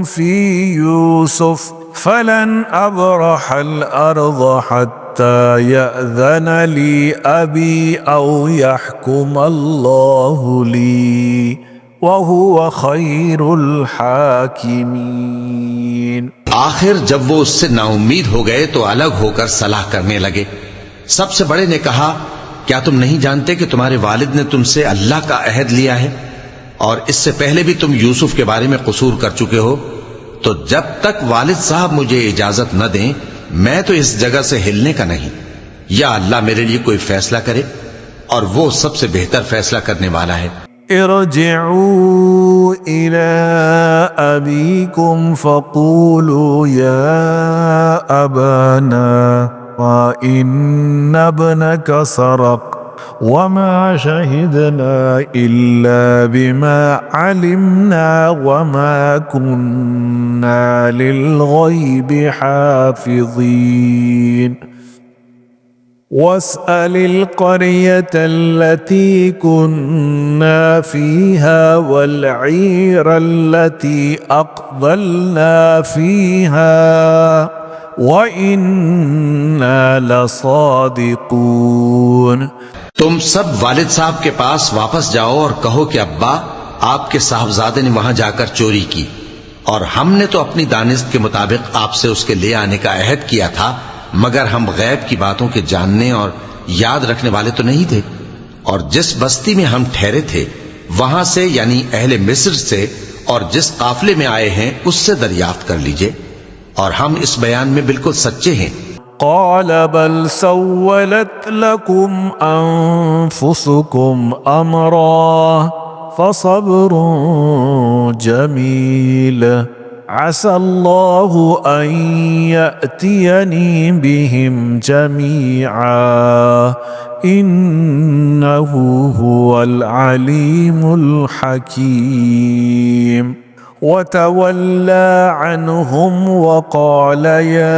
फ़ी यूसुफ़ फ़लन अब्रहल अर्ज़ हत्ता यअज़न ली अबी औ यहकुम अल्लाहु ली व हुवा खैरुल हाकिमीन। आखिर जब वो उससे नाउम्मीद हो गए तो अलग होकर सलाह करने लगे। सबसे बड़े ने कहा, क्या तुम नहीं जानते कि तुम्हारे वालिद ने तुमसे अल्लाह का अहद लिया है और इससे पहले भी तुम यूसुफ के बारे में कसूर कर चुके हो, तो जब तक वालिद साहब मुझे इजाजत न दें मैं तो इस जगह से हिलने का नहीं, या अल्लाह मेरे लिए कोई फैसला करे और वो सबसे बेहतर फैसला करने वाला है। इरजिऊ इला अबीकुम फक़ूलू या अबाना व इन्न इब्नका सरक़ वमा शहिदना इल्ला बिमा अलिमना वमा कुन्ना लिल-ग़ैबि हाफ़िज़ीन। वस्अलिल क़रियतल्लती कुन्ना फ़ीहा वल्ईरल्लती अक़बलना फ़ीहा व इन्ना लसादिक़ून। तुम सब वालिद साहब के पास वापस जाओ और कहो कि अब्बा, आपके साहबजादे ने वहां जाकर चोरी की और हमने तो अपनी दानिश के मुताबिक आपसे उसके ले आने का अहद किया था, मगर हम गैब की बातों के जानने और याद रखने वाले तो नहीं थे, और जिस बस्ती में हम ठहरे थे वहां से यानी अहले मिस्र से और जिस काफिले में आए हैं उससे दरियाफ्त कर लीजिए, और हम इस बयान में बिल्कुल सच्चे हैं। क़ाल बल सव्वलत लकुम अन्फुसुकुम अमरा फ़सब्रुन जमील असल्लाहु अन यअतियनी बिहिम जमीआ इन्नहु हुवल अलीमुल हकीम वतवल्ला अन्हुम वक़ाल या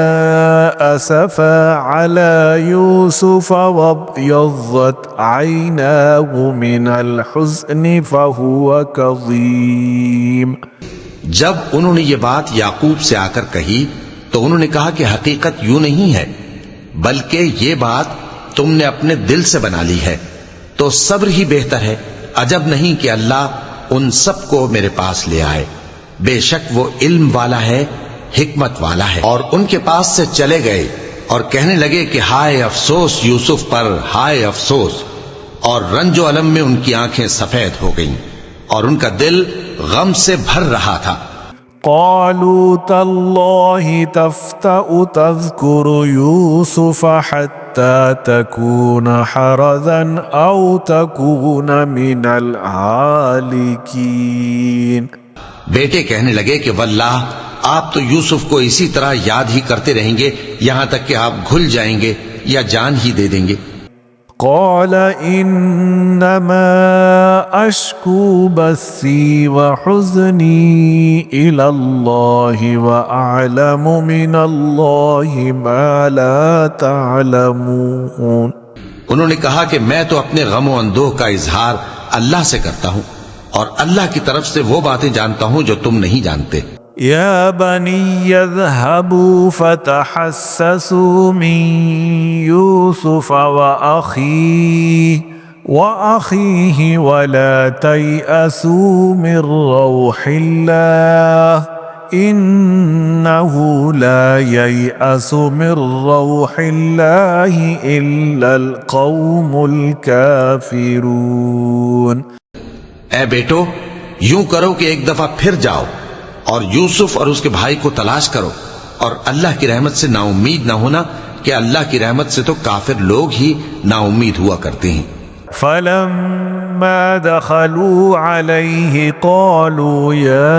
असफ़ा अला यूसुफ वब्यज़्ज़त ऐनाहु मिनल हुज़्नि फ़हुव कज़ीम। जब उन्होंने ये बात याकूब से आकर कही तो उन्होंने कहा कि हकीकत यूं नहीं है, बल्कि ये बात तुमने अपने दिल से बना ली है, तो सब्र ही बेहतर है। अजब नहीं कि अल्लाह उन सबको मेरे पास ले आए, बेशक वो इल्म वाला है, हिकमत वाला है। और उनके पास से चले गए और कहने लगे कि हाय अफसोस यूसुफ पर, हाय अफसोस। और रंजो अलम में उनकी आंखें सफेद हो गईं और उनका दिल गम से भर रहा था। क़ालू तल्लाहि तफ्तअु तज़कुरु यूसुफ हत्ता तकून हरज़न औ तकून मिनल हालिकीन। बेटे कहने लगे कि वल्लाह आप तो यूसुफ को इसी तरह याद ही करते रहेंगे यहां तक कि आप घुल जाएंगे या जान ही दे देंगे। क़ाल इन्नमा अश्कू बस्सी व हुज़्नी इलल्लाहि व अअलमु मिनल्लाहि मा ला तअलमून। उन्होंने कहा कि मैं तो अपने गम और अंदोह का इजहार अल्लाह से करता हूं और अल्लाह की तरफ से वो बातें जानता हूं जो तुम नहीं जानते। या बनी यज़हबू फतहस्ससू मिन यूसुफ व अखीहि वला तयअसू मिन रौहिल्लाह इन्नहु ला ययअसु मिन रौहिल्लाहि इल्लल कौमुल काफिरून। ए बेटो, यूं करो कि एक दफा फिर जाओ और यूसुफ और उसके भाई को तलाश करो और अल्लाह की रहमत से नाउम्मीद ना होना कि अल्लाह की रहमत से तो काफिर लोग ही नाउम्मीद हुआ करते हैं। फलम्मा दखलू अलैहि क़ालू या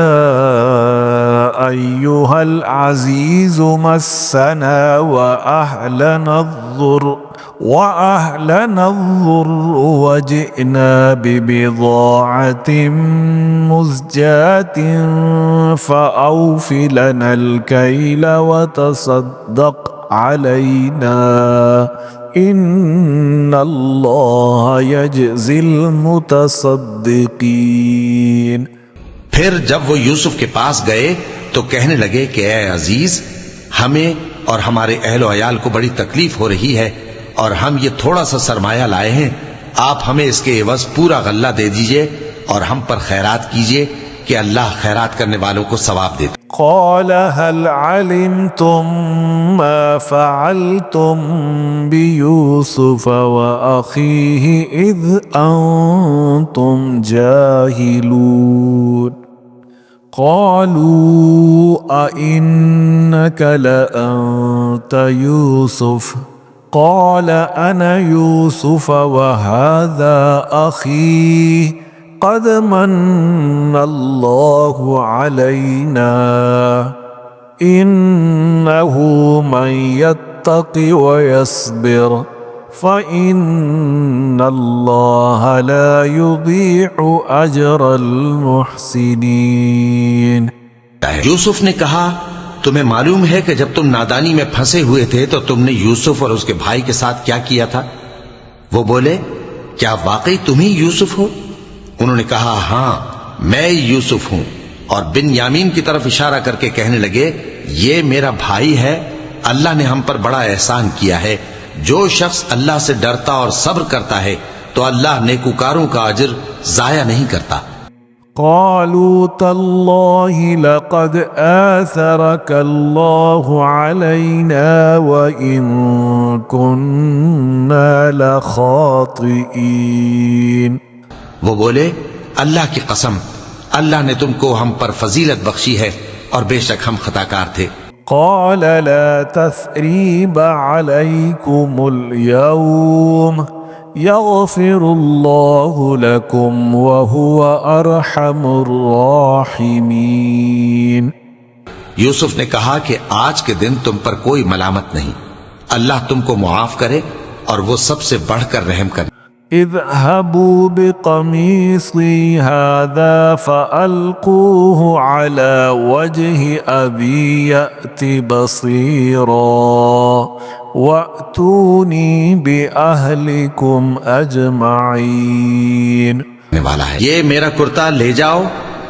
अय्युहल अज़ीज़ु मस्सना व अहलना الضر وجئنا ببضاعة مزجاة فأوف لنا الكيل وتصدق علينا إن الله يجزي المتصدقين। फिर जब वो यूसुफ के पास गए तो कहने लगे कि ए अजीज, हमें और हमारे अहलो अयाल को बड़ी तकलीफ हो रही है और हम ये थोड़ा सा सरमाया लाए हैं, आप हमें इसके एवज पूरा गल्ला दे दीजिए और हम पर खैरात कीजिए कि अल्लाह खैरात करने वालों को सवाब दे। क़ाल हल अलिमतुम मा फ़अलतुम बियूसुफ व अखीहि इज़ अंतुम जाहिलून। क़ालू अइन्नक लअन्त यूसुफ क़ाल अना यूसुफ व हाज़ा अखी क़द मन्नल्लाहु अलैना इन्नहु मन यत्तक़ि व यस्बिर फ़इन्नल्लाह ला युज़ीअु अजरल मुहसिनीन। यूसुफ ने कहा, तुम्हें मालूम है कि जब तुम नादानी में फंसे हुए थे तो तुमने यूसुफ और उसके भाई के साथ क्या किया था? वो बोले, क्या वाकई तुम ही यूसुफ हो? उन्होंने कहा, हां मैं यूसुफ हूं। और बिन यामीन की तरफ इशारा करके कहने लगे, ये मेरा भाई है। अल्लाह ने हम पर बड़ा एहसान किया है। जो शख्स अल्लाह से डरता और सब्र करता है तो अल्लाह नेकूकारों का अजर जाया नहीं करता। क़ालू तल्लाहि लक़द आसरकल्लाहु अलैना व इन कुन्ना लख़ातिईन। वो बोले, अल्लाह की कसम, अल्लाह ने तुमको हम पर फजीलत बख्शी है और बेशक हम खताकार थे। क़ाल ला तस्रीब अलैकुमुल यौम यग़फ़िरुल्लाहु लकुम व हुवा अरहमुर राहिमीन। यूसुफ ने कहा कि आज के दिन तुम पर कोई मलामत नहीं, अल्लाह तुमको मुआफ करे और वो सबसे बढ़कर रहम करे। اذهبوا بقميصي هذا فألقوه على وجه أبي يأت بصيرا وأتوني بأهلكم أجمعين। वाला है, ये मेरा कुर्ता ले जाओ,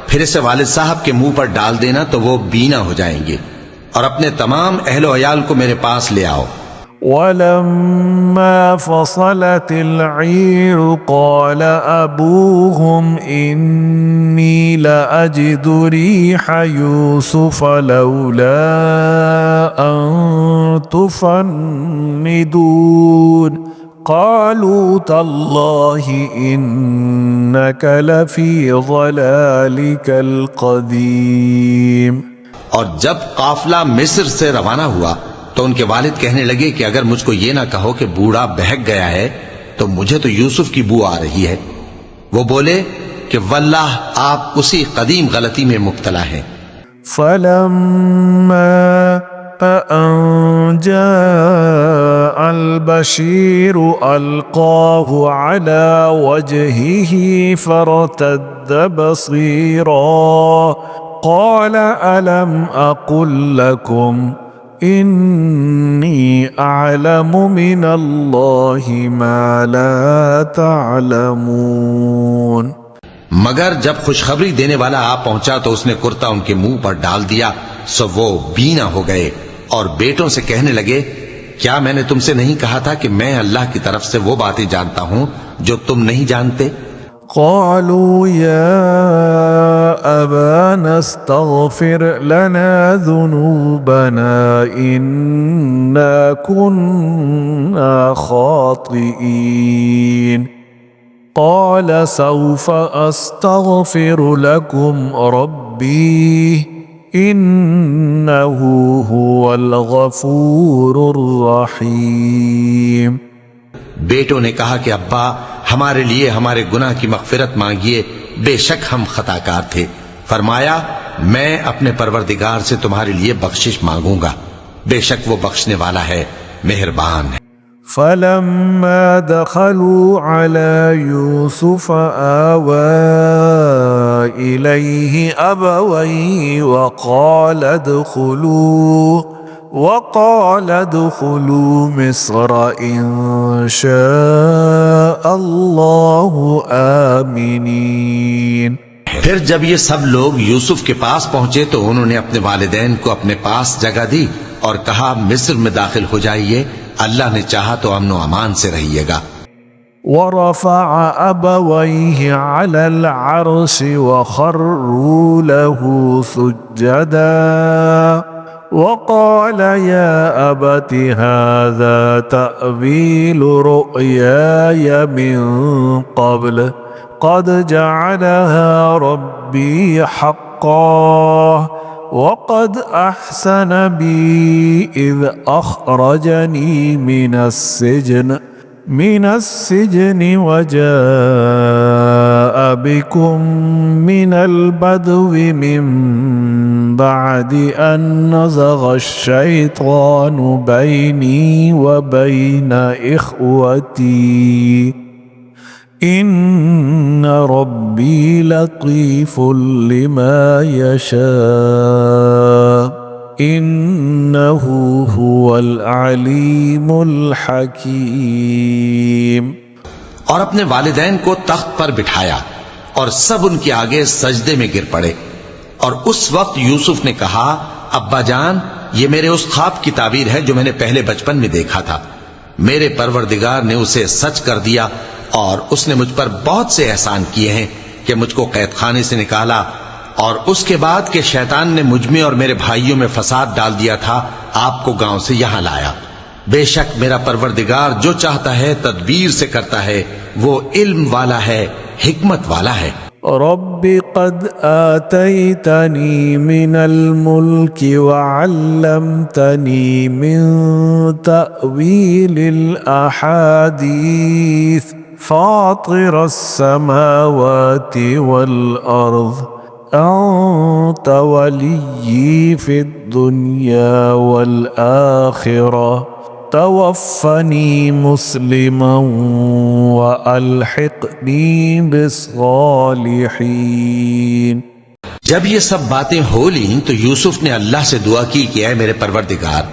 फिर इसे वालिद साहब के मुंह पर डाल देना तो वो बीना हो जाएंगे, और अपने तमाम अहलो अयाल को मेरे पास ले आओ। ولما فصلت العير قال أبوهم إني لأجد ريح يوسف لولا أن تفندون قالوا تالله إنك لفي ضلالك القديم। और जब काफला मिस्र से रवाना हुआ तो उनके वालिद कहने लगे कि अगर मुझको ये ना कहो कि बूढ़ा बहक गया है तो मुझे तो यूसुफ की बू आ रही है। वो बोले कि वल्लाह आप उसी कदीम गलती में मुब्तला हैं। फलम्मा अन जाअ अल-बशीर अल्काहु अला वजहिही फरतद्द बसीरा क़ाल अलम अक़ुल लकुम इन्नी अअलमु मिनल्लाहि मा ला तअलमून। मगर जब खुशखबरी देने वाला आ पहुंचा तो उसने कुर्ता उनके मुंह पर डाल दिया, सो वो बीना हो गए और बेटों से कहने लगे, क्या मैंने तुमसे नहीं कहा था कि मैं अल्लाह की तरफ से वो बातें जानता हूं जो तुम नहीं जानते। क़ालू या अबाना अस्तग़फिर लना ज़ुनूबना इन्ना कुन्ना ख़ातिईन क़ाल सौफ़ अस्तग़फिरु लकुम रब्बी इन्नहु हुवल गफ़ूरुर रहीम। बेटों ने कहा कि अब्बा हमारे लिए हमारे गुनाह की मग़फ़िरत मांगिए, बेशक हम खताकार थे। फरमाया, मैं अपने परवरदिगार से तुम्हारे लिए बख्शिश मांगूंगा, बेशक वो बख्शने वाला है, मेहरबान है। फलम्मा दखलू अला यूसुफ आवा इलैहि अबवैहि वक़ाल दुखुलू मिस्र इंशाअल्लाहु आमिनीन। फिर जब ये सब लोग यूसुफ के पास पहुंचे तो उन्होंने अपने वालिदैन को अपने पास जगह दी और कहा, मिस्र में दाखिल हो जाइए, अल्लाह ने चाहा तो अमन व अमान से रहिएगा। वरफ़अ अबवैहि अलल अर्शि वख़र्रू लहू सुज्जदा वक़ाल या अबति हाज़ा तअवीलु रुअयाय मिन क़ब्ल क़द जअलहा रब्बी हक़्क़न वक़द अहसन बी इज़ अख़रजनी मिनस्सिजन वजाअ बिकुम मिनल बदवी मिन बअदि अन नज़ग़ अश-शैतानु बैनी व बैन इख़्वती इन्न रब्बी लतीफ़ुल लिमा यशा इन्नहु हुवल अलीमुल हकीम। और अपने वालिदैन को तख्त पर बिठाया और सब उनके आगे सजदे में गिर पड़े। और उस वक्त यूसुफ ने कहा, अब्बा जान, ये मेरे उस ख्वाब की ताबीर है जो मैंने पहले बचपन में देखा था। मेरे परवरदिगार ने उसे सच कर दिया और उसने मुझ पर बहुत से एहसान किए हैं कि मुझको कैद खाने से निकाला और उसके बाद के शैतान ने मुझ में और मेरे भाइयों में फसाद डाल दिया था, आपको गांव से यहां लाया। बेशक मेरा परवरदिगार जो चाहता है तदबीर से करता है, वो इल्म वाला है, हिकमत वाला है। रब्बि क़द आतैतनी मिनल मुल्कि वअल्लमतनी मिन तअवीलिल अहादीस फातिरस समावाति वल अर्ज़ أنت وليي في الدنيا والآخرة توفني مسلما وألحقني بالصالحين। जब ये सब बातें हो लीं तो यूसुफ ने अल्लाह से दुआ की कि ऐ मेरे परवरदिगार,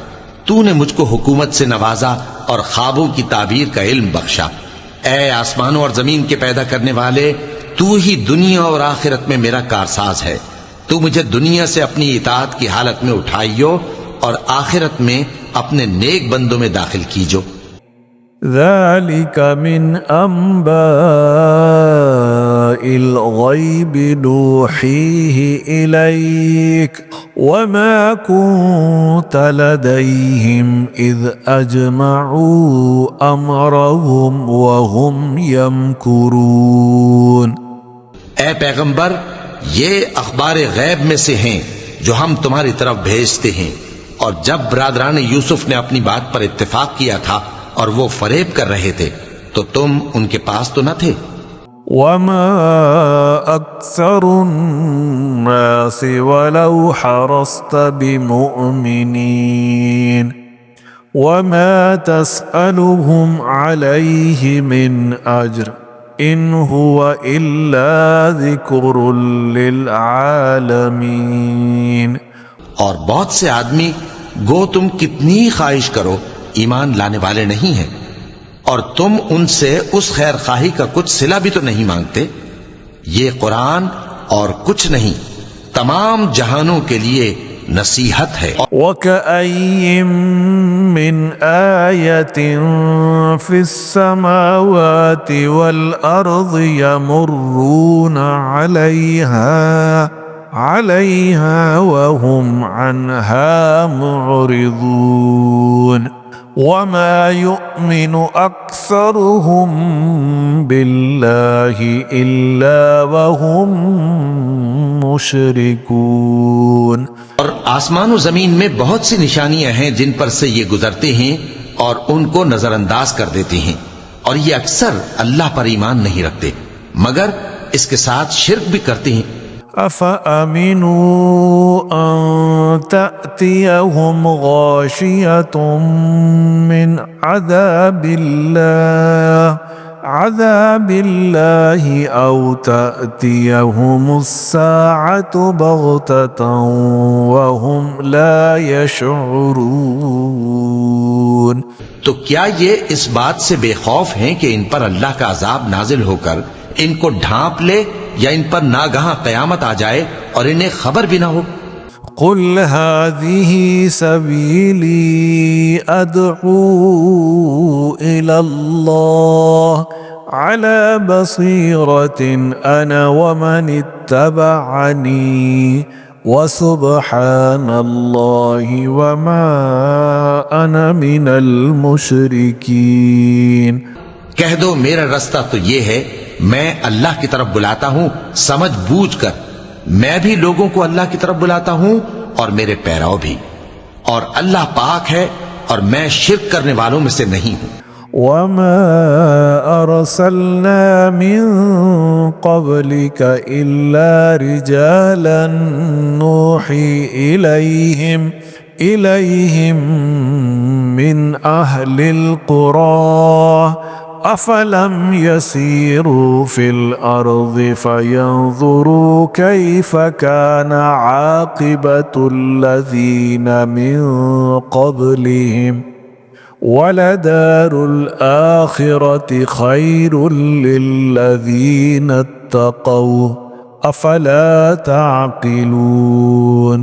तूने मुझको हुकूमत से नवाजा और ख्वाबों की ताबीर का इल्म बख्शा। ऐ आसमानों और जमीन के पैदा करने वाले, तू ही दुनिया और आखिरत में मेरा कारसाज है। तू मुझे दुनिया से अपनी इताअत की हालत में उठाइयो और आखिरत में अपने नेक बंदों में दाखिल कीजो। ذلك من أنباء الغيب نوحيه إليك وما كنت لديهم إذ أجمعوا أمرهم وهم يمكرون। ए पैगंबर, ये अखबार गैब में से हैं जो हम तुम्हारी तरफ भेजते हैं। और जब बरादरान यूसुफ ने अपनी बात पर इत्तेफाक किया था और वो फरेब कर रहे थे तो तुम उनके पास तो न थे। वमा अक्सरुन्नास वलौ हरस्त बिमुमिनीन वमा तस्अलुहुम अलैहि मिन अज्र इन हुवा इल्ला ज़िक्रुल लिल आलमीन। और बहुत से आदमी गो तुम कितनी ख्वाहिश करो ईमान लाने वाले नहीं हैं, और तुम उनसे उस खैर खाही का कुछ सिला भी तो नहीं मांगते। ये कुरान और कुछ नहीं तमाम जहानों के लिए नसीहत है। वकअय्यिम मिन आयतिन फिस समावाति वल अर्दि यमुर्रूना अलैहा वहुम अन्हा मुअरिदून वमा युमिनु अक्सरुहुम बिल्लाहि इल्ला वहुम मुशरिकून। और आसमान और जमीन में बहुत सी निशानियां हैं जिन पर से ये गुजरते हैं और उनको नजरअंदाज कर देते हैं, और ये अक्सर अल्लाह पर ईमान नहीं रखते मगर इसके साथ शिर्क भी करते हैं। अफ़अमिनू अन तअतियहुम गाशियतुम मिन अज़ाबिल्लाहि औ तअतियहुमुस्साअतु बग़ततन वहुम ला यशऊरून। तो क्या ये इस बात से बेखौफ हैं कि इन पर अल्लाह का अजाब नाजिल होकर इनको ढांप ले या इन पर नागहां कयामत आ जाए और इन्हें खबर भी ना हो। कुल हाज़िही सबीली अदऊ इलल्लाह अला बसीरतिन अना व मन इत्तबअनी व सुब्हानल्लाहि व मा अना मिनल मुशरिकीन। कह दो मेरा रास्ता तो ये है, मैं अल्लाह की तरफ बुलाता हूं समझ बूझ कर। मैं भी लोगों को अल्लाह की तरफ बुलाता हूं और मेरे पैराव भी, और अल्लाह पाक है और मैं शिर्क करने वालों में से नहीं हूं। वमा अरसलना मिन क़ब्लिक इल्ला रिजालन नूही इलैहिम मिन अहलिल क़ुरा अफलम यसीरू फिल अर्ज़ि फयंज़ुरू कैफ़ कान आक़िबतुल्लज़ीना मिन क़ब्लिहिम वलदारुल आखिरति खैरुल लिल्लज़ीना इत्तक़ौ अफला ताक़िलून।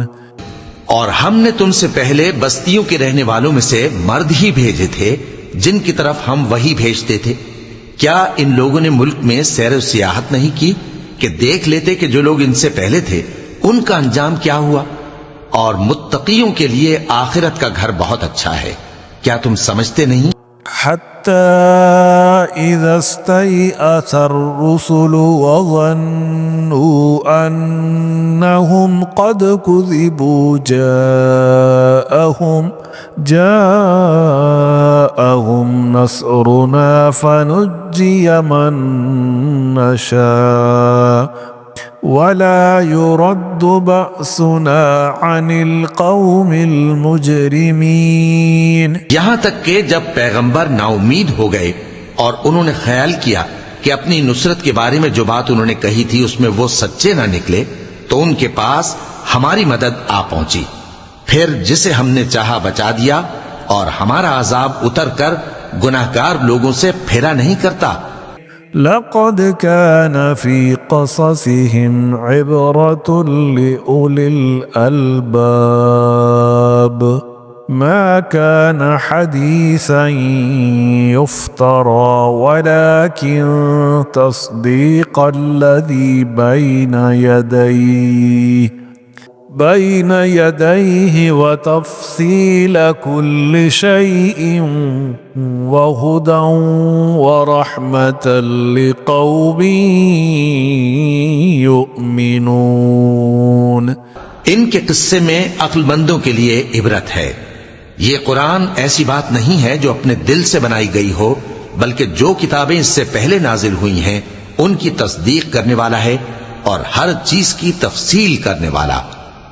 और हमने तुमसे पहले बस्तियों के रहने वालों में से मर्द ही भेजे थे जिनकी तरफ हम वही भेजते थे। क्या इन लोगों ने मुल्क में सैर सियाहत नहीं की कि देख लेते कि जो लोग इनसे पहले थे उनका अंजाम क्या हुआ? और मुत्तकियों के लिए आखिरत का घर बहुत अच्छा है, क्या तुम समझते नहीं? हत्ता इज़ा इस्तयअसर रुसुलु वज़न्नु अन्नहुम क़द कुज़िबू जाअहुम नस्रुना फनुज्जिय मन नशा वला युरद्दु बअसुना अनिल कौमिल मुजरिमीन। यहां तक कि जब पैगंबर नाउमीद हो गए और उन्होंने ख्याल किया कि अपनी नुसरत के बारे में जो बात उन्होंने कही थी उसमें वो सच्चे ना निकले, तो उनके पास हमारी मदद आ पहुंची। फिर जिसे हमने चाहा बचा दिया और हमारा अजाब उतर कर गुनाहगार लोगों से फेरा नहीं करता। लक़द कान फी क़ससिहिम इब्रतुन लिउलिल अलबाब मा कान हदीसन युफ्तरा वलाकिन तस्दीक़ल्लज़ी बैन यदैहि व तफ़सील कुल्लि शैइन व हुदन व रहमतन लिक़ौमिन युमिनून। इनके किस्से में अक्लमंदों के लिए इबरत है। ये कुरान ऐसी बात नहीं है जो अपने दिल से बनाई गई हो, बल्कि जो किताबें इससे पहले नाजिल हुई हैं उनकी तस्दीक करने वाला है और हर चीज की तफसील करने वाला,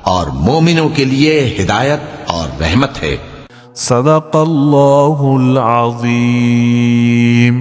और मोमिनों के लिए हिदायत और रहमत है। सदक़ल्लाहुल अज़ीम।